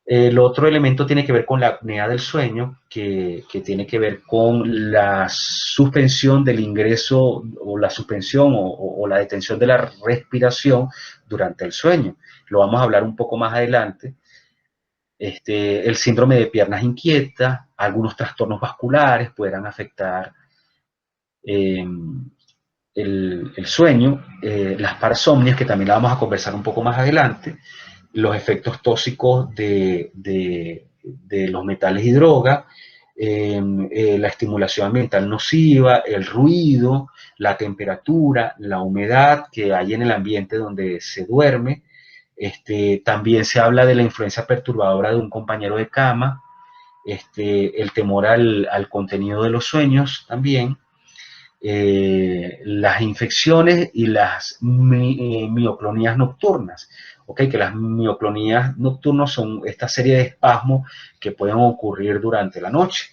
Speaker 1: El otro elemento tiene que ver con la apnea del sueño, que tiene que ver con la suspensión del ingreso o la suspensión o la detención de la respiración durante el sueño. Lo vamos a hablar un poco más adelante. El síndrome de piernas inquietas, algunos trastornos vasculares puedan afectar eh, el sueño, las parsomnias, que también la vamos a conversar un poco más adelante, los efectos tóxicos de los metales y drogas, la estimulación ambiental nociva, el ruido, la temperatura, la humedad que hay en el ambiente donde se duerme. También se habla de la influencia perturbadora de un compañero de cama, el temor al contenido de los sueños también, las infecciones y las mioclonías nocturnas. ¿Okay? Que las mioclonías nocturnas son esta serie de espasmos que pueden ocurrir durante la noche.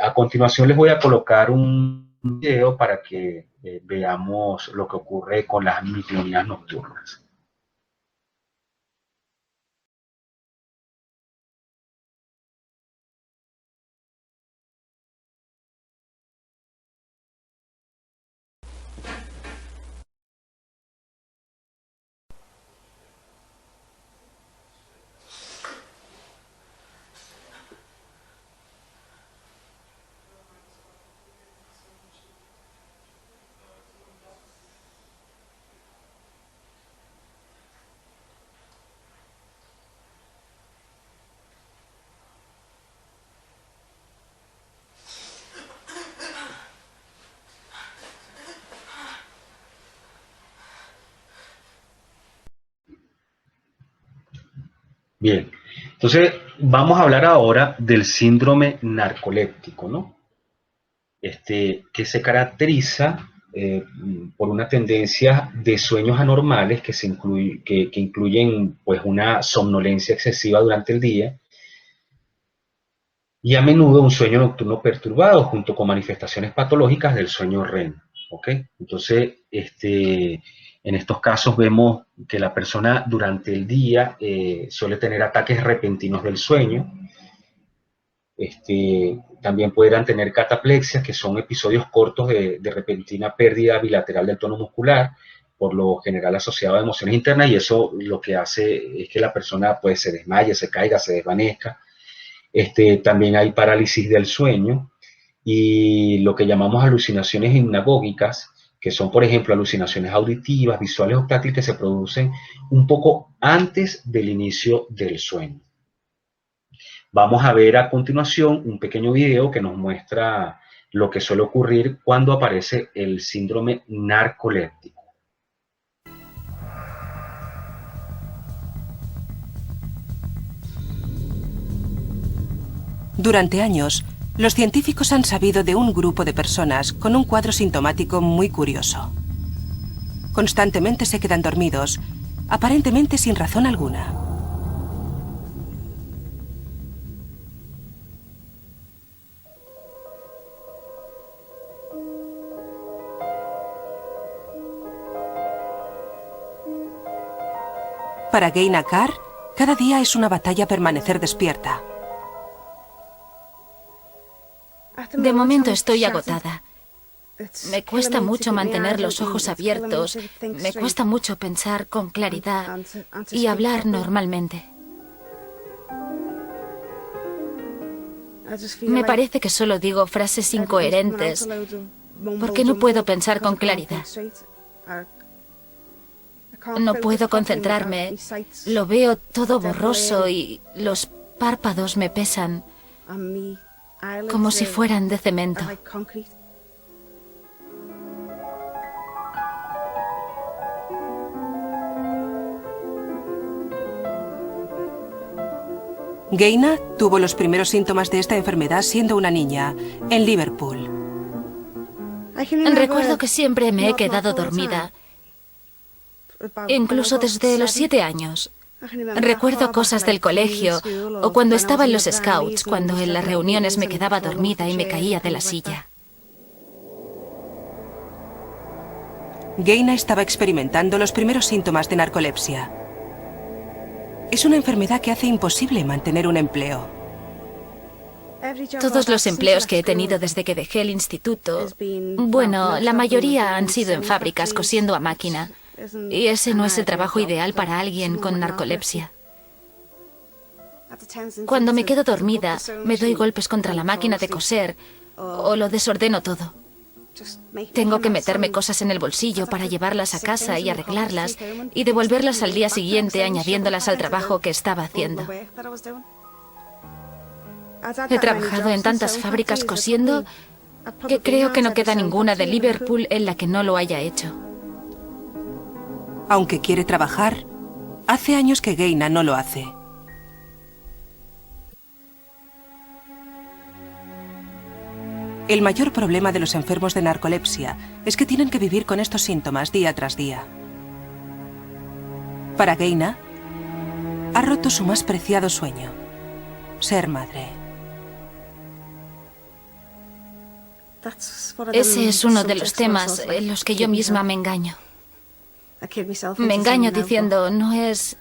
Speaker 1: A continuación les voy a colocar un video para que veamos lo que ocurre con las mioclonías nocturnas. Bien, entonces vamos a hablar ahora del síndrome narcoléptico, ¿no? Que se caracteriza por una tendencia de sueños anormales que incluyen pues, una somnolencia excesiva durante el día y a menudo un sueño nocturno perturbado junto con manifestaciones patológicas del sueño REM. ¿ok? Entonces, en estos casos vemos que la persona durante el día suele tener ataques repentinos del sueño. También podrán tener cataplexias, que son episodios cortos de repentina pérdida bilateral del tono muscular, por lo general asociado a emociones internas, y eso lo que hace es que la persona pues se desmaye, se caiga, se desvanezca. También hay parálisis del sueño y lo que llamamos alucinaciones hipnagógicas, que son, por ejemplo, alucinaciones auditivas, visuales o táctiles que se producen un poco antes del inicio del sueño. Vamos a ver a continuación un pequeño video que nos muestra lo que suele ocurrir cuando aparece el síndrome narcoléptico.
Speaker 2: Durante años, los científicos han sabido de un grupo de personas con un cuadro sintomático muy curioso. Constantemente se quedan dormidos, aparentemente sin razón alguna. Para Geina Carr, cada día es una batalla permanecer despierta.
Speaker 3: De momento estoy agotada. Me cuesta mucho mantener los ojos abiertos, me cuesta mucho pensar con claridad y hablar normalmente. Me parece que solo digo frases incoherentes porque no puedo pensar con claridad. No puedo concentrarme, lo veo todo borroso y los párpados me pesan como si fueran de cemento.
Speaker 2: Geina tuvo los primeros síntomas de esta enfermedad siendo una niña, en Liverpool.
Speaker 3: Recuerdo que siempre me he quedado dormida, incluso desde los 7 años. Recuerdo cosas del colegio o cuando estaba en los Scouts, cuando en las reuniones me quedaba dormida y me caía de la silla.
Speaker 2: Geina estaba experimentando los primeros síntomas de narcolepsia. Es una enfermedad que hace imposible mantener un empleo.
Speaker 3: Todos los empleos que he tenido desde que dejé el instituto, bueno, la mayoría han sido en fábricas cosiendo a máquina. Y ese no es el trabajo ideal para alguien con narcolepsia. Cuando me quedo dormida, me doy golpes contra la máquina de coser o lo desordeno todo. Tengo que meterme cosas en el bolsillo para llevarlas a casa y arreglarlas y devolverlas al día siguiente añadiéndolas al trabajo que estaba haciendo. He trabajado en tantas fábricas cosiendo que creo que no queda ninguna de Liverpool en la que no lo haya hecho.
Speaker 2: Aunque quiere trabajar, hace años que Geina no lo hace. El mayor problema de los enfermos de narcolepsia es que tienen que vivir con estos síntomas día tras día. Para Geina, ha roto su más preciado sueño: ser madre.
Speaker 3: Ese es uno de los temas en los que yo misma me engaño. Me engaño diciendo, no es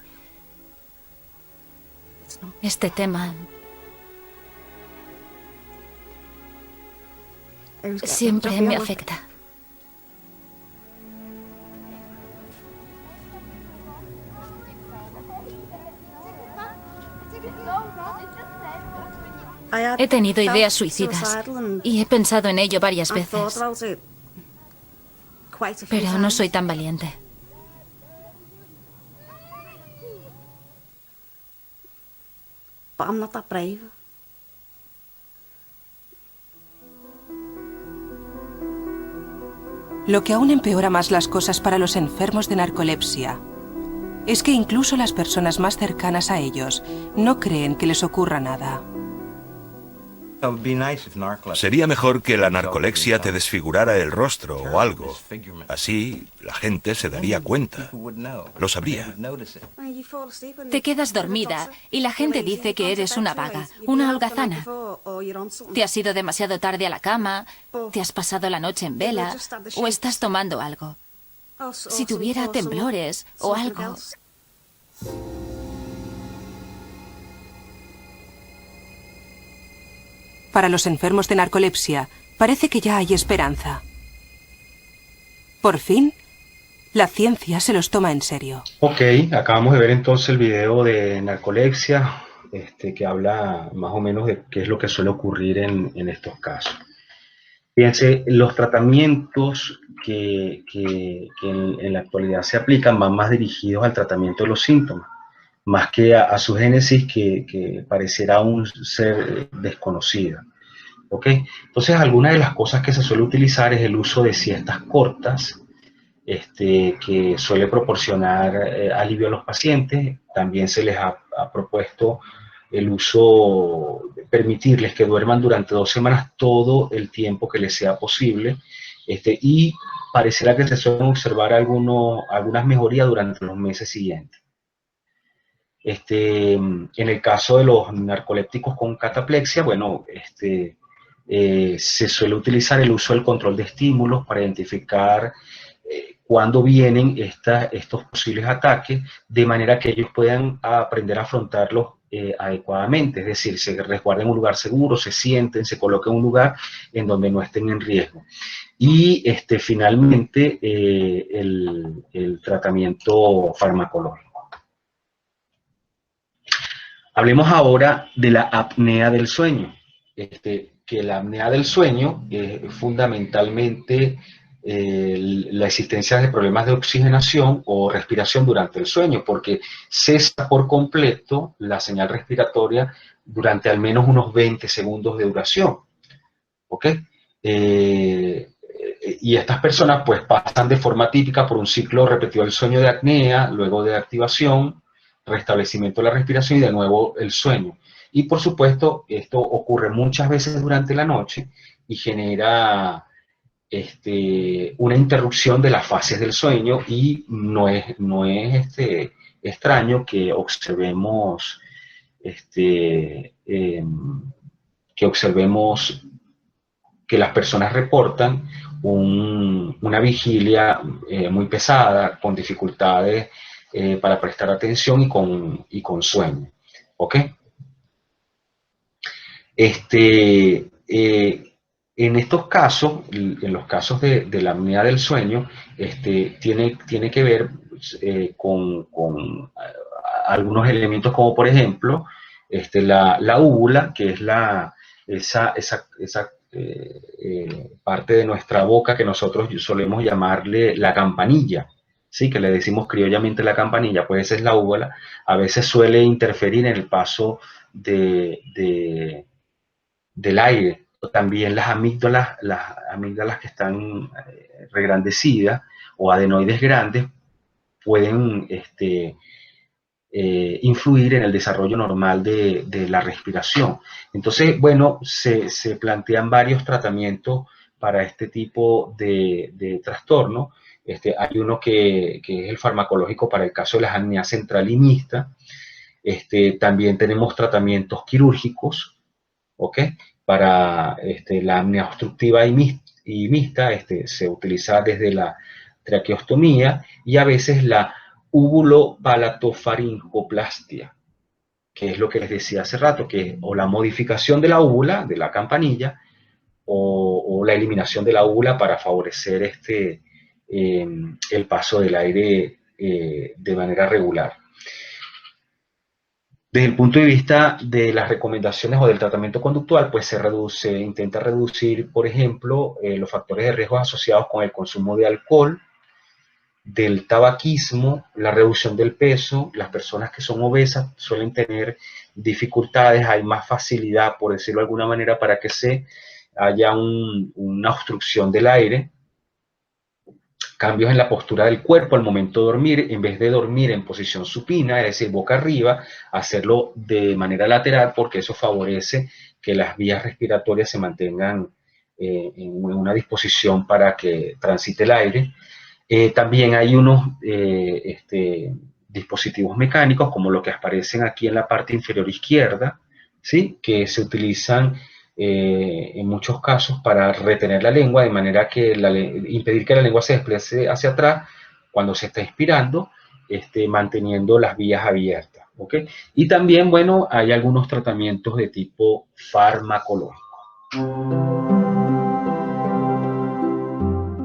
Speaker 3: este tema. Siempre me afecta. He tenido ideas suicidas y he pensado en ello varias veces, pero no soy tan valiente.
Speaker 2: Lo que aún empeora más las cosas para los enfermos de narcolepsia es que incluso las personas más cercanas a ellos no creen que les ocurra nada.
Speaker 4: Sería mejor que la narcolexia te desfigurara el rostro o algo. Así la gente se daría cuenta. Lo sabría.
Speaker 3: Te quedas dormida y la gente dice que eres una vaga, una holgazana. Te has ido demasiado tarde a la cama, te has pasado la noche en vela o estás tomando algo. Si tuviera temblores o algo...
Speaker 2: Para los enfermos de narcolepsia, parece que ya hay esperanza. Por fin, la ciencia se los toma en serio.
Speaker 1: Ok, acabamos de ver entonces el video de narcolepsia, que habla más o menos de qué es lo que suele ocurrir en estos casos. Fíjense, los tratamientos que en la actualidad se aplican van más dirigidos al tratamiento de los síntomas, más que a su génesis que pareciera aún ser desconocida. ¿Ok? Entonces, algunas de las cosas que se suele utilizar es el uso de siestas cortas, que suele proporcionar alivio a los pacientes. También se les ha propuesto el uso, permitirles que duerman durante 2 semanas todo el tiempo que les sea posible, y pareciera que se suelen observar algunas mejorías durante los meses siguientes. En el caso de los narcolépticos con cataplexia, bueno, se suele utilizar el uso del control de estímulos para identificar cuándo vienen estos posibles ataques, de manera que ellos puedan aprender a afrontarlos adecuadamente, es decir, se resguarden en un lugar seguro, se sienten, se coloquen en un lugar en donde no estén en riesgo. Y finalmente el tratamiento farmacológico. Hablemos ahora de la apnea del sueño. Que la apnea del sueño es fundamentalmente la existencia de problemas de oxigenación o respiración durante el sueño, porque cesa por completo la señal respiratoria durante al menos unos 20 segundos de duración. ¿Ok? Y estas personas pues pasan de forma típica por un ciclo repetido del sueño de apnea, luego de activación, restablecimiento de la respiración y de nuevo el sueño. Y por supuesto, esto ocurre muchas veces durante la noche y genera una interrupción de las fases del sueño, y no es extraño que observemos que las personas reportan una vigilia muy pesada, con dificultades para prestar atención y con sueño. ¿Ok? En estos casos, en los casos de la apnea del sueño, tiene que ver con algunos elementos, como por ejemplo la úvula, que es esa parte de nuestra boca que nosotros solemos llamarle la campanilla, ¿sí? Que le decimos criollamente la campanilla, pues esa es la úvula. A veces suele interferir en el paso del aire. También las amígdalas que están regrandecidas o adenoides grandes pueden influir en el desarrollo normal de la respiración. Entonces, bueno, se plantean varios tratamientos para este tipo de trastorno. Hay uno que es el farmacológico para el caso de la apnea central y mixta. También tenemos tratamientos quirúrgicos, ¿ok? Para la apnea obstructiva y mixta, se utiliza desde la traqueostomía y a veces la úvulo-palatofaringoplastia, que es lo que les decía hace rato, que es o la modificación de la úvula, de la campanilla, o la eliminación de la úvula para favorecer el paso del aire de manera regular. Desde el punto de vista de las recomendaciones o del tratamiento conductual, pues se intenta reducir, por ejemplo, los factores de riesgo asociados con el consumo de alcohol, del tabaquismo, la reducción del peso. Las personas que son obesas suelen tener dificultades, hay más facilidad, por decirlo de alguna manera, para que haya una obstrucción del aire. cambios en la postura del cuerpo al momento de dormir. En vez de dormir en posición supina, es decir, boca arriba, hacerlo de manera lateral, porque eso favorece que las vías respiratorias se mantengan en una disposición para que transite el aire. También hay unos dispositivos mecánicos, como los que aparecen aquí en la parte inferior izquierda, ¿sí?, que se utilizan en muchos casos para retener la lengua, de manera que impedir que la lengua se desplace hacia atrás cuando se está inspirando, manteniendo las vías abiertas, ¿ok? Y también, bueno, hay algunos tratamientos de tipo farmacológico.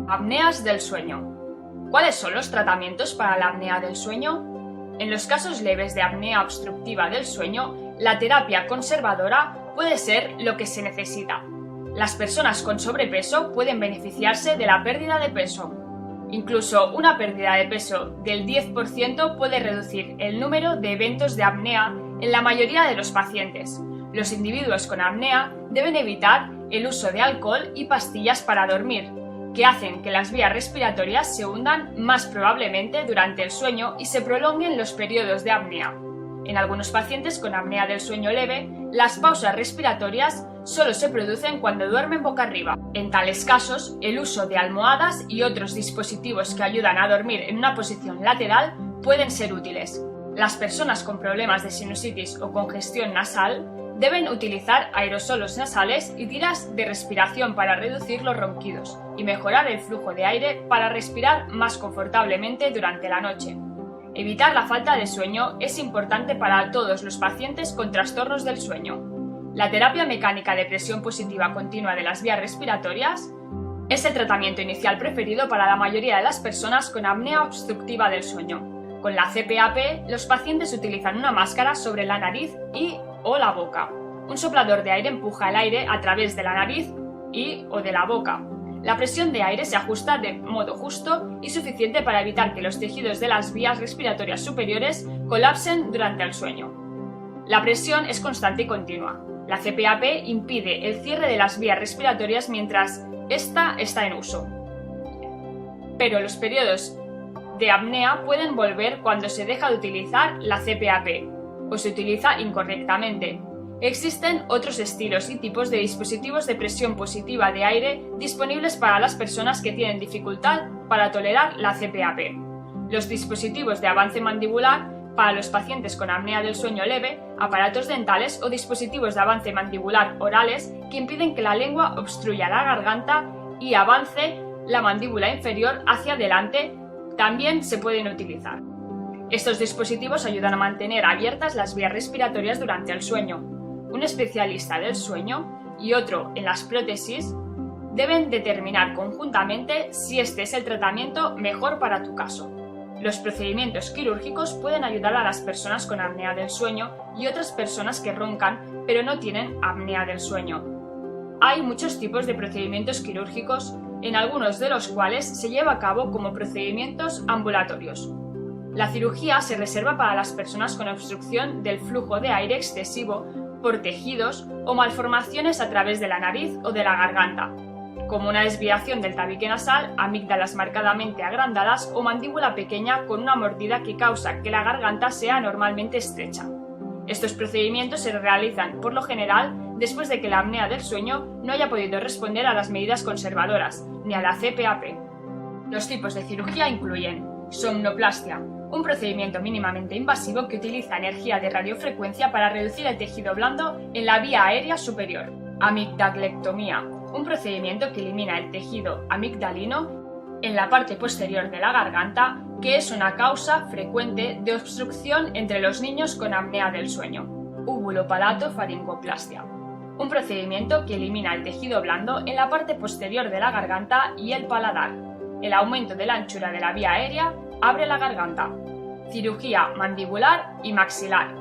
Speaker 5: Apneas del sueño. ¿Cuáles son los tratamientos para la apnea del sueño? En los casos leves de apnea obstructiva del sueño, la terapia conservadora puede ser lo que se necesita. Las personas con sobrepeso pueden beneficiarse de la pérdida de peso. Incluso una pérdida de peso del 10% puede reducir el número de eventos de apnea en la mayoría de los pacientes. Los individuos con apnea deben evitar el uso de alcohol y pastillas para dormir, que hacen que las vías respiratorias se hundan más probablemente durante el sueño y se prolonguen los periodos de apnea. En algunos pacientes con apnea del sueño leve, las pausas respiratorias solo se producen cuando duermen boca arriba. En tales casos, el uso de almohadas y otros dispositivos que ayudan a dormir en una posición lateral pueden ser útiles. Las personas con problemas de sinusitis o congestión nasal deben utilizar aerosolos nasales y tiras de respiración para reducir los ronquidos y mejorar el flujo de aire para respirar más confortablemente durante la noche. Evitar la falta de sueño es importante para todos los pacientes con trastornos del sueño. La terapia mecánica de presión positiva continua de las vías respiratorias es el tratamiento inicial preferido para la mayoría de las personas con apnea obstructiva del sueño. Con la CPAP, los pacientes utilizan una máscara sobre la nariz o la boca. Un soplador de aire empuja el aire a través de la nariz o de la boca. La presión de aire se ajusta de modo justo y suficiente para evitar que los tejidos de las vías respiratorias superiores colapsen durante el sueño. La presión es constante y continua. La CPAP impide el cierre de las vías respiratorias mientras ésta está en uso. Pero los periodos de apnea pueden volver cuando se deja de utilizar la CPAP o se utiliza incorrectamente. Existen otros estilos y tipos de dispositivos de presión positiva de aire disponibles para las personas que tienen dificultad para tolerar la CPAP. Los dispositivos de avance mandibular para los pacientes con apnea del sueño leve, aparatos dentales o dispositivos de avance mandibular orales que impiden que la lengua obstruya la garganta y avance la mandíbula inferior hacia adelante también se pueden utilizar. Estos dispositivos ayudan a mantener abiertas las vías respiratorias durante el sueño. Un especialista del sueño y otro en las prótesis deben determinar conjuntamente si este es el tratamiento mejor para tu caso. Los procedimientos quirúrgicos pueden ayudar a las personas con apnea del sueño y otras personas que roncan pero no tienen apnea del sueño. Hay muchos tipos de procedimientos quirúrgicos, en algunos de los cuales se lleva a cabo como procedimientos ambulatorios. La cirugía se reserva para las personas con obstrucción del flujo de aire excesivo por tejidos o malformaciones a través de la nariz o de la garganta, como una desviación del tabique nasal, amígdalas marcadamente agrandadas o mandíbula pequeña con una mordida que causa que la garganta sea anormalmente estrecha. Estos procedimientos se realizan, por lo general, después de que la apnea del sueño no haya podido responder a las medidas conservadoras, ni a la CPAP. Los tipos de cirugía incluyen somnoplastia, un procedimiento mínimamente invasivo que utiliza energía de radiofrecuencia para reducir el tejido blando en la vía aérea superior. Amigdalectomía, un procedimiento que elimina el tejido amigdalino en la parte posterior de la garganta, que es una causa frecuente de obstrucción entre los niños con apnea del sueño. Uvulopalato-faringoplastia, un procedimiento que elimina el tejido blando en la parte posterior de la garganta y el paladar. El aumento de la anchura de la vía aérea abre la garganta. Cirugía mandibular y maxilar,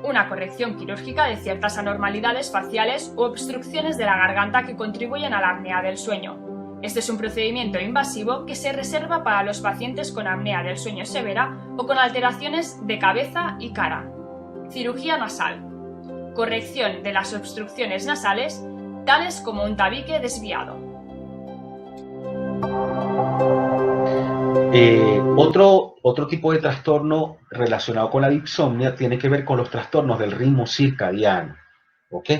Speaker 5: una corrección quirúrgica de ciertas anormalidades faciales u obstrucciones de la garganta que contribuyen a la apnea del sueño. Este es un procedimiento invasivo que se reserva para los pacientes con apnea del sueño severa o con alteraciones de cabeza y cara. Cirugía nasal, corrección de las obstrucciones nasales, tales como un tabique desviado.
Speaker 1: Otro tipo de trastorno relacionado con la disomnia tiene que ver con los trastornos del ritmo circadiano, ¿ok?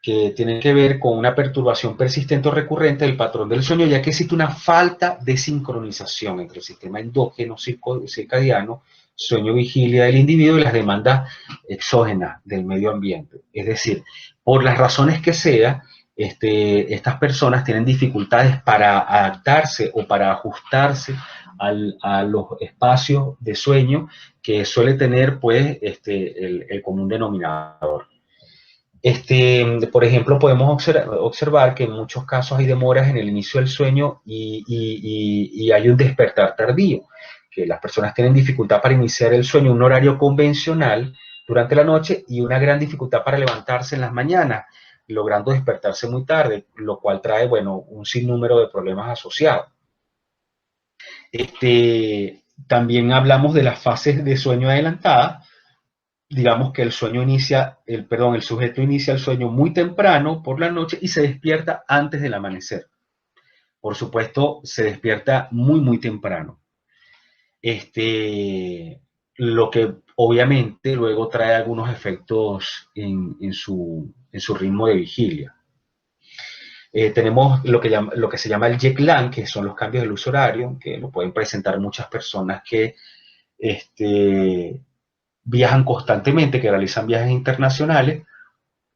Speaker 1: Que tienen que ver con una perturbación persistente o recurrente del patrón del sueño, ya que existe una falta de sincronización entre el sistema endógeno circadiano, sueño-vigilia del individuo y las demandas exógenas del medio ambiente. Es decir, por las razones que sea, estas personas tienen dificultades para adaptarse o para ajustarse a los espacios de sueño que suele tener pues, el común denominador. Por ejemplo, podemos observar que en muchos casos hay demoras en el inicio del sueño y hay un despertar tardío, que las personas tienen dificultad para iniciar el sueño en un horario convencional durante la noche y una gran dificultad para levantarse en las mañanas, logrando despertarse muy tarde, lo cual trae, bueno, un sinnúmero de problemas asociados. También hablamos de las fases de sueño adelantada. Digamos que el sujeto inicia el sueño muy temprano por la noche y se despierta antes del amanecer. Por supuesto, se despierta muy, muy temprano. Lo que obviamente luego trae algunos efectos en su ritmo de vigilia. Tenemos lo que se llama el jet lag, que son los cambios del uso horario, que lo pueden presentar muchas personas que viajan constantemente, que realizan viajes internacionales,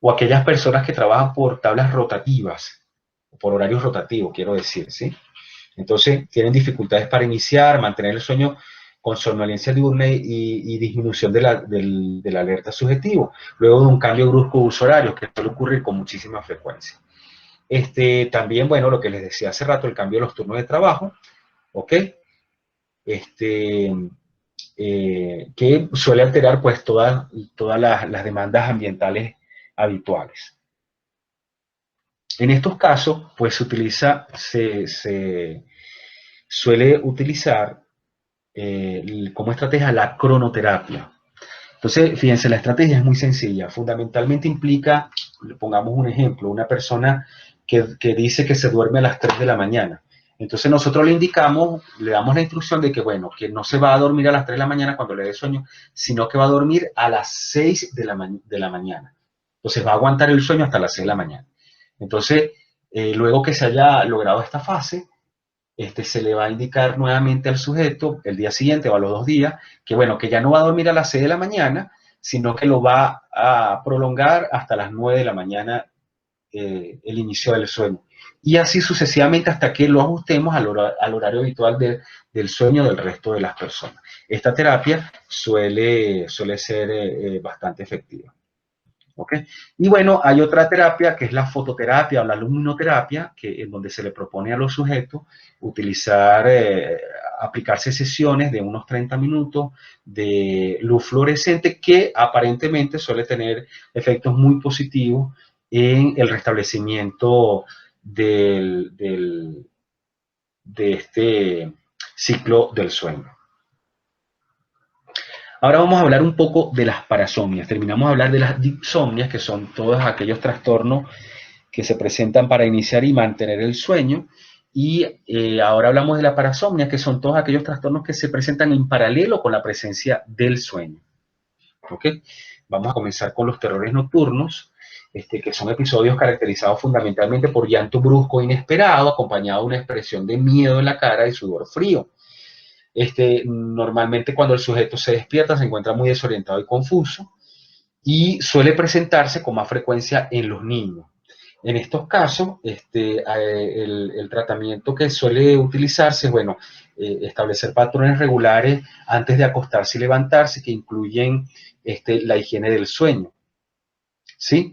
Speaker 1: o aquellas personas que trabajan por tablas rotativas, por horarios rotativos, quiero decir, ¿sí? Entonces, tienen dificultades para iniciar, mantener el sueño con somnolencia diurna y disminución de la alerta subjetivo, luego de un cambio brusco de uso horario, que suele ocurrir con muchísima frecuencia. También, bueno, lo que les decía hace rato, el cambio de los turnos de trabajo, ¿ok? Que suele alterar pues todas las demandas ambientales habituales. En estos casos, pues se suele utilizar como estrategia la cronoterapia. Entonces, fíjense, la estrategia es muy sencilla. Fundamentalmente implica, pongamos un ejemplo, una persona que dice que se duerme a las 3 de la mañana. Entonces nosotros le indicamos, le damos la instrucción de que, bueno, que no se va a dormir a las 3 de la mañana cuando le dé sueño, sino que va a dormir a las 6 de la mañana. Entonces va a aguantar el sueño hasta las 6 de la mañana. Entonces, luego que se haya logrado esta fase, se le va a indicar nuevamente al sujeto el día siguiente o a los 2 días que, bueno, que ya no va a dormir a las 6 de la mañana, sino que lo va a prolongar hasta las 9 de la mañana el inicio del sueño. Y así sucesivamente hasta que lo ajustemos al horario habitual del sueño del resto de las personas. Esta terapia suele ser bastante efectiva. ¿Okay? Y bueno, hay otra terapia que es la fototerapia o la luminoterapia, en donde se le propone a los sujetos aplicarse sesiones de unos 30 minutos de luz fluorescente que aparentemente suele tener efectos muy positivos en el restablecimiento de este ciclo del sueño. Ahora vamos a hablar un poco de las parasomnias. Terminamos de hablar de las disomnias, que son todos aquellos trastornos que se presentan para iniciar y mantener el sueño. Y ahora hablamos de la parasomnia, que son todos aquellos trastornos que se presentan en paralelo con la presencia del sueño. ¿Ok? Vamos a comenzar con los terrores nocturnos, que son episodios caracterizados fundamentalmente por llanto brusco e inesperado, acompañado de una expresión de miedo en la cara y sudor frío. Normalmente cuando el sujeto se despierta se encuentra muy desorientado y confuso y suele presentarse con más frecuencia en los niños. En estos casos, el tratamiento que suele utilizarse es, bueno, establecer patrones regulares antes de acostarse y levantarse que incluyen la higiene del sueño. ¿Sí?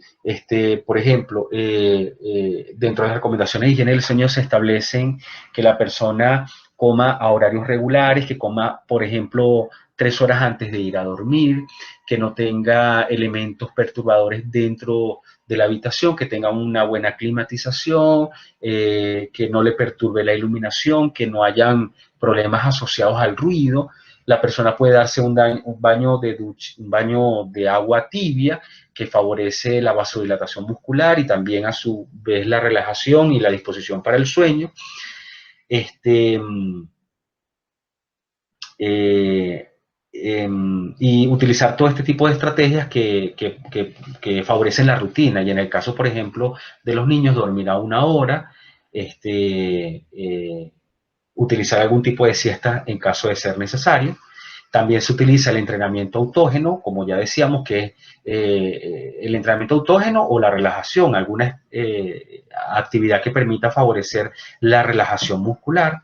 Speaker 1: Por ejemplo, dentro de las recomendaciones de higiene del sueño se establecen que la persona coma a horarios regulares, que coma, por ejemplo, 3 horas antes de ir a dormir, que no tenga elementos perturbadores dentro de la habitación, que tenga una buena climatización, que no le perturbe la iluminación, que no hayan problemas asociados al ruido. La persona puede darse un baño de agua tibia que favorece la vasodilatación muscular y también a su vez la relajación y la disposición para el sueño. y utilizar todo este tipo de estrategias que favorecen la rutina. Y en el caso, por ejemplo, de los niños, dormir a 1 hora, utilizar algún tipo de siesta en caso de ser necesario. También se utiliza el entrenamiento autógeno, como ya decíamos, que es el entrenamiento autógeno o la relajación, alguna actividad que permita favorecer la relajación muscular.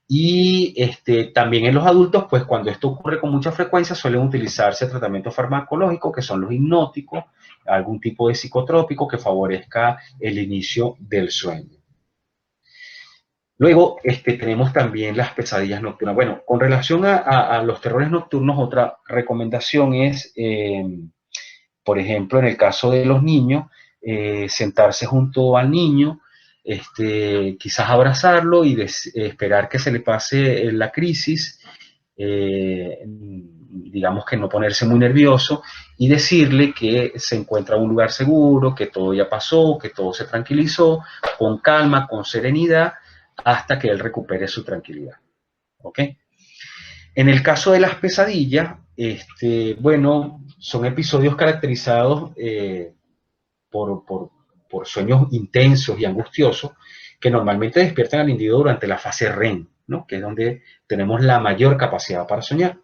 Speaker 1: Y también en los adultos, pues cuando esto ocurre con mucha frecuencia, suelen utilizarse tratamientos farmacológicos, que son los hipnóticos, algún tipo de psicotrópico que favorezca el inicio del sueño. Luego tenemos también las pesadillas nocturnas. Bueno, con relación a los terrores nocturnos, otra recomendación es, por ejemplo, en el caso de los niños, sentarse junto al niño, quizás abrazarlo y esperar que se le pase la crisis, digamos que no ponerse muy nervioso y decirle que se encuentra en un lugar seguro, que todo ya pasó, que todo se tranquilizó, con calma, con serenidad, hasta que él recupere su tranquilidad. ¿Ok? En el caso de las pesadillas, bueno, son episodios caracterizados por sueños intensos y angustiosos que normalmente despiertan al individuo durante la fase REM, ¿no? Que es donde tenemos la mayor capacidad para soñar.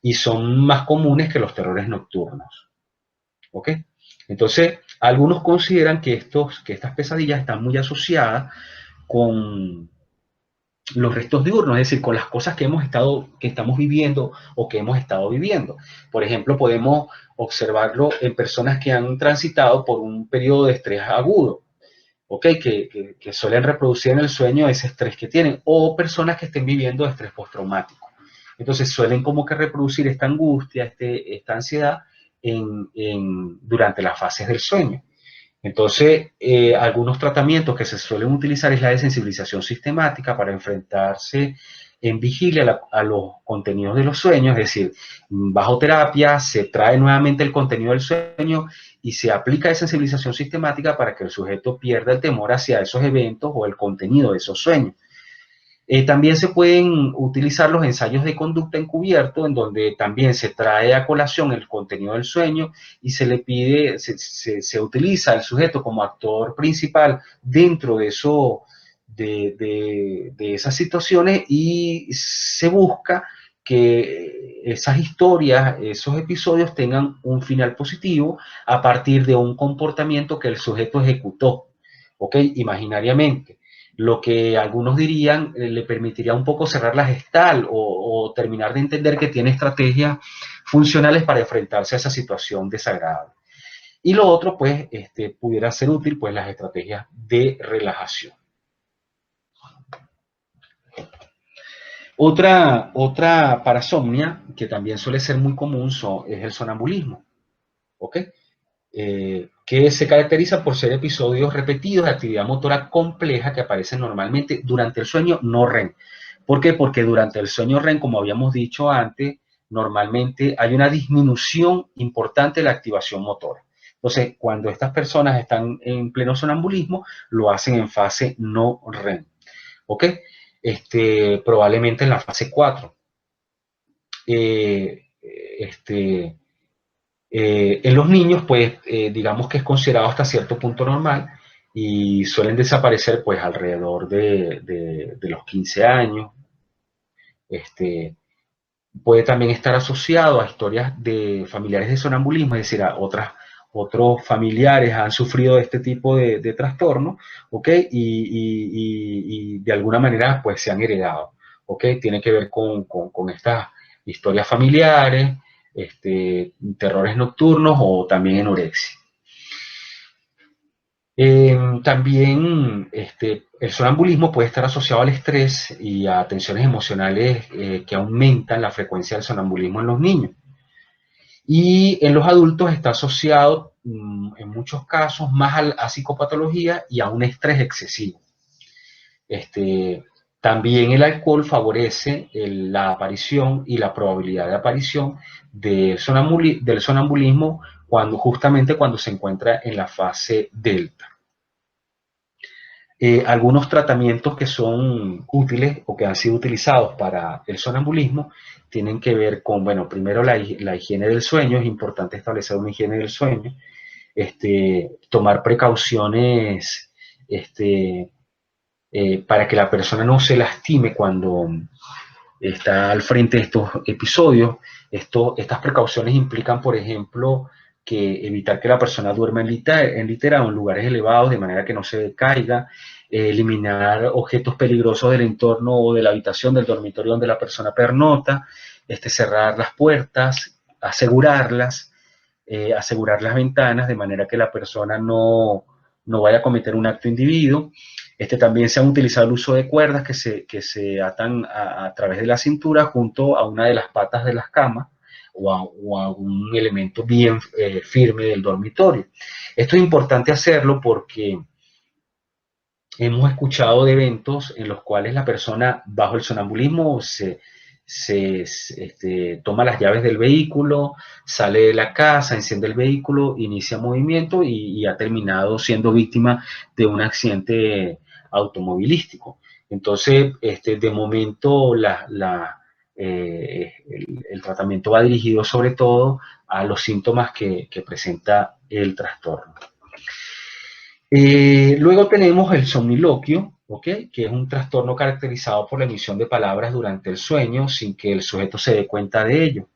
Speaker 1: Y son más comunes que los terrores nocturnos. ¿Ok? Entonces, algunos consideran que estas pesadillas están muy asociadas con los restos diurnos, es decir, con las cosas que estamos viviendo o que hemos estado viviendo. Por ejemplo, podemos observarlo en personas que han transitado por un periodo de estrés agudo, ¿ok? Que suelen reproducir en el sueño ese estrés que tienen, o personas que estén viviendo estrés postraumático. Entonces suelen como que reproducir esta angustia, esta ansiedad durante las fases del sueño. Entonces, algunos tratamientos que se suelen utilizar es la desensibilización sistemática para enfrentarse en vigilia a los contenidos de los sueños, es decir, bajo terapia se trae nuevamente el contenido del sueño y se aplica desensibilización sistemática para que el sujeto pierda el temor hacia esos eventos o el contenido de esos sueños. También se pueden utilizar los ensayos de conducta encubierto, en donde también se trae a colación el contenido del sueño y se le pide, se utiliza al sujeto como actor principal dentro de esas situaciones y se busca que esas historias, esos episodios tengan un final positivo a partir de un comportamiento que el sujeto ejecutó, ¿ok? Imaginariamente. Lo que algunos dirían le permitiría un poco cerrar la gestal o terminar de entender que tiene estrategias funcionales para enfrentarse a esa situación desagradable. Y lo otro, pues, pudiera ser útil, pues, las estrategias de relajación. Otra parasomnia que también suele ser muy común es el sonambulismo, ¿ok? Que se caracteriza por ser episodios repetidos de actividad motora compleja que aparecen normalmente durante el sueño no REM. ¿Por qué? Porque durante el sueño REM, como habíamos dicho antes, normalmente hay una disminución importante de la activación motora. Entonces, cuando estas personas están en pleno sonambulismo, lo hacen en fase no REM. ¿Ok? Probablemente en la fase 4. En los niños, pues, digamos que es considerado hasta cierto punto normal y suelen desaparecer, pues, alrededor de los 15 años. Puede también estar asociado a historias de familiares de sonambulismo, es decir, a otros familiares han sufrido este tipo de trastorno, ¿ok? Y de alguna manera, pues, se han heredado, ¿ok? Tiene que ver con estas historias familiares, terrores nocturnos o también anorexia. También el sonambulismo puede estar asociado al estrés y a tensiones emocionales que aumentan la frecuencia del sonambulismo en los niños. Y en los adultos está asociado en muchos casos más a psicopatología y a un estrés excesivo. También el alcohol favorece la aparición y la probabilidad de aparición del sonambulismo justamente cuando se encuentra en la fase delta. Algunos tratamientos que son útiles o que han sido utilizados para el sonambulismo tienen que ver con, bueno, primero la higiene del sueño. Es importante establecer una higiene del sueño, tomar precauciones para que la persona no se lastime cuando está al frente de estos episodios. Estas precauciones implican, por ejemplo, que evitar que la persona duerma en litera o en lugares elevados de manera que no se caiga, eliminar objetos peligrosos del entorno o de la habitación, del dormitorio donde la persona pernota, cerrar las puertas, asegurar las ventanas de manera que la persona no vaya a cometer un acto indebido. También se ha utilizado el uso de cuerdas que se atan a través de la cintura junto a una de las patas de las camas o a un elemento bien firme del dormitorio. Esto es importante hacerlo porque hemos escuchado de eventos en los cuales la persona bajo el sonambulismo toma las llaves del vehículo, sale de la casa, enciende el vehículo, inicia movimiento y ha terminado siendo víctima de un accidente automovilístico. Entonces, de momento el tratamiento va dirigido sobre todo a los síntomas que presenta el trastorno. Luego tenemos el somniloquio, que es un trastorno caracterizado por la emisión de palabras durante el sueño sin que el sujeto se dé cuenta de ello.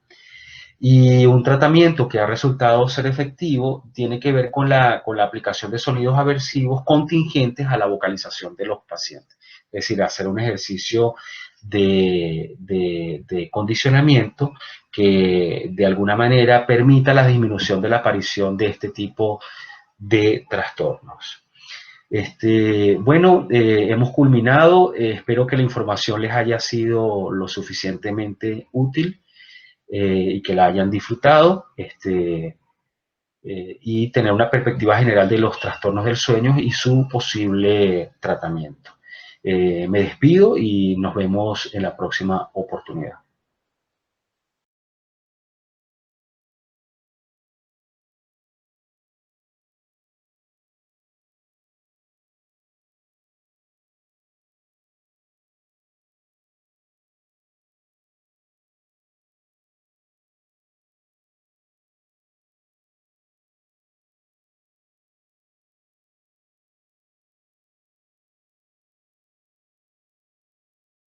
Speaker 1: Y un tratamiento que ha resultado ser efectivo tiene que ver con la aplicación de sonidos aversivos contingentes a la vocalización de los pacientes. Es decir, hacer un ejercicio de condicionamiento que de alguna manera permita la disminución de la aparición de este tipo de trastornos. Bueno, hemos culminado. Espero que la información les haya sido lo suficientemente útil y que la hayan disfrutado y tener una perspectiva general de los trastornos del sueño y su posible tratamiento. Me despido y nos vemos en la próxima oportunidad.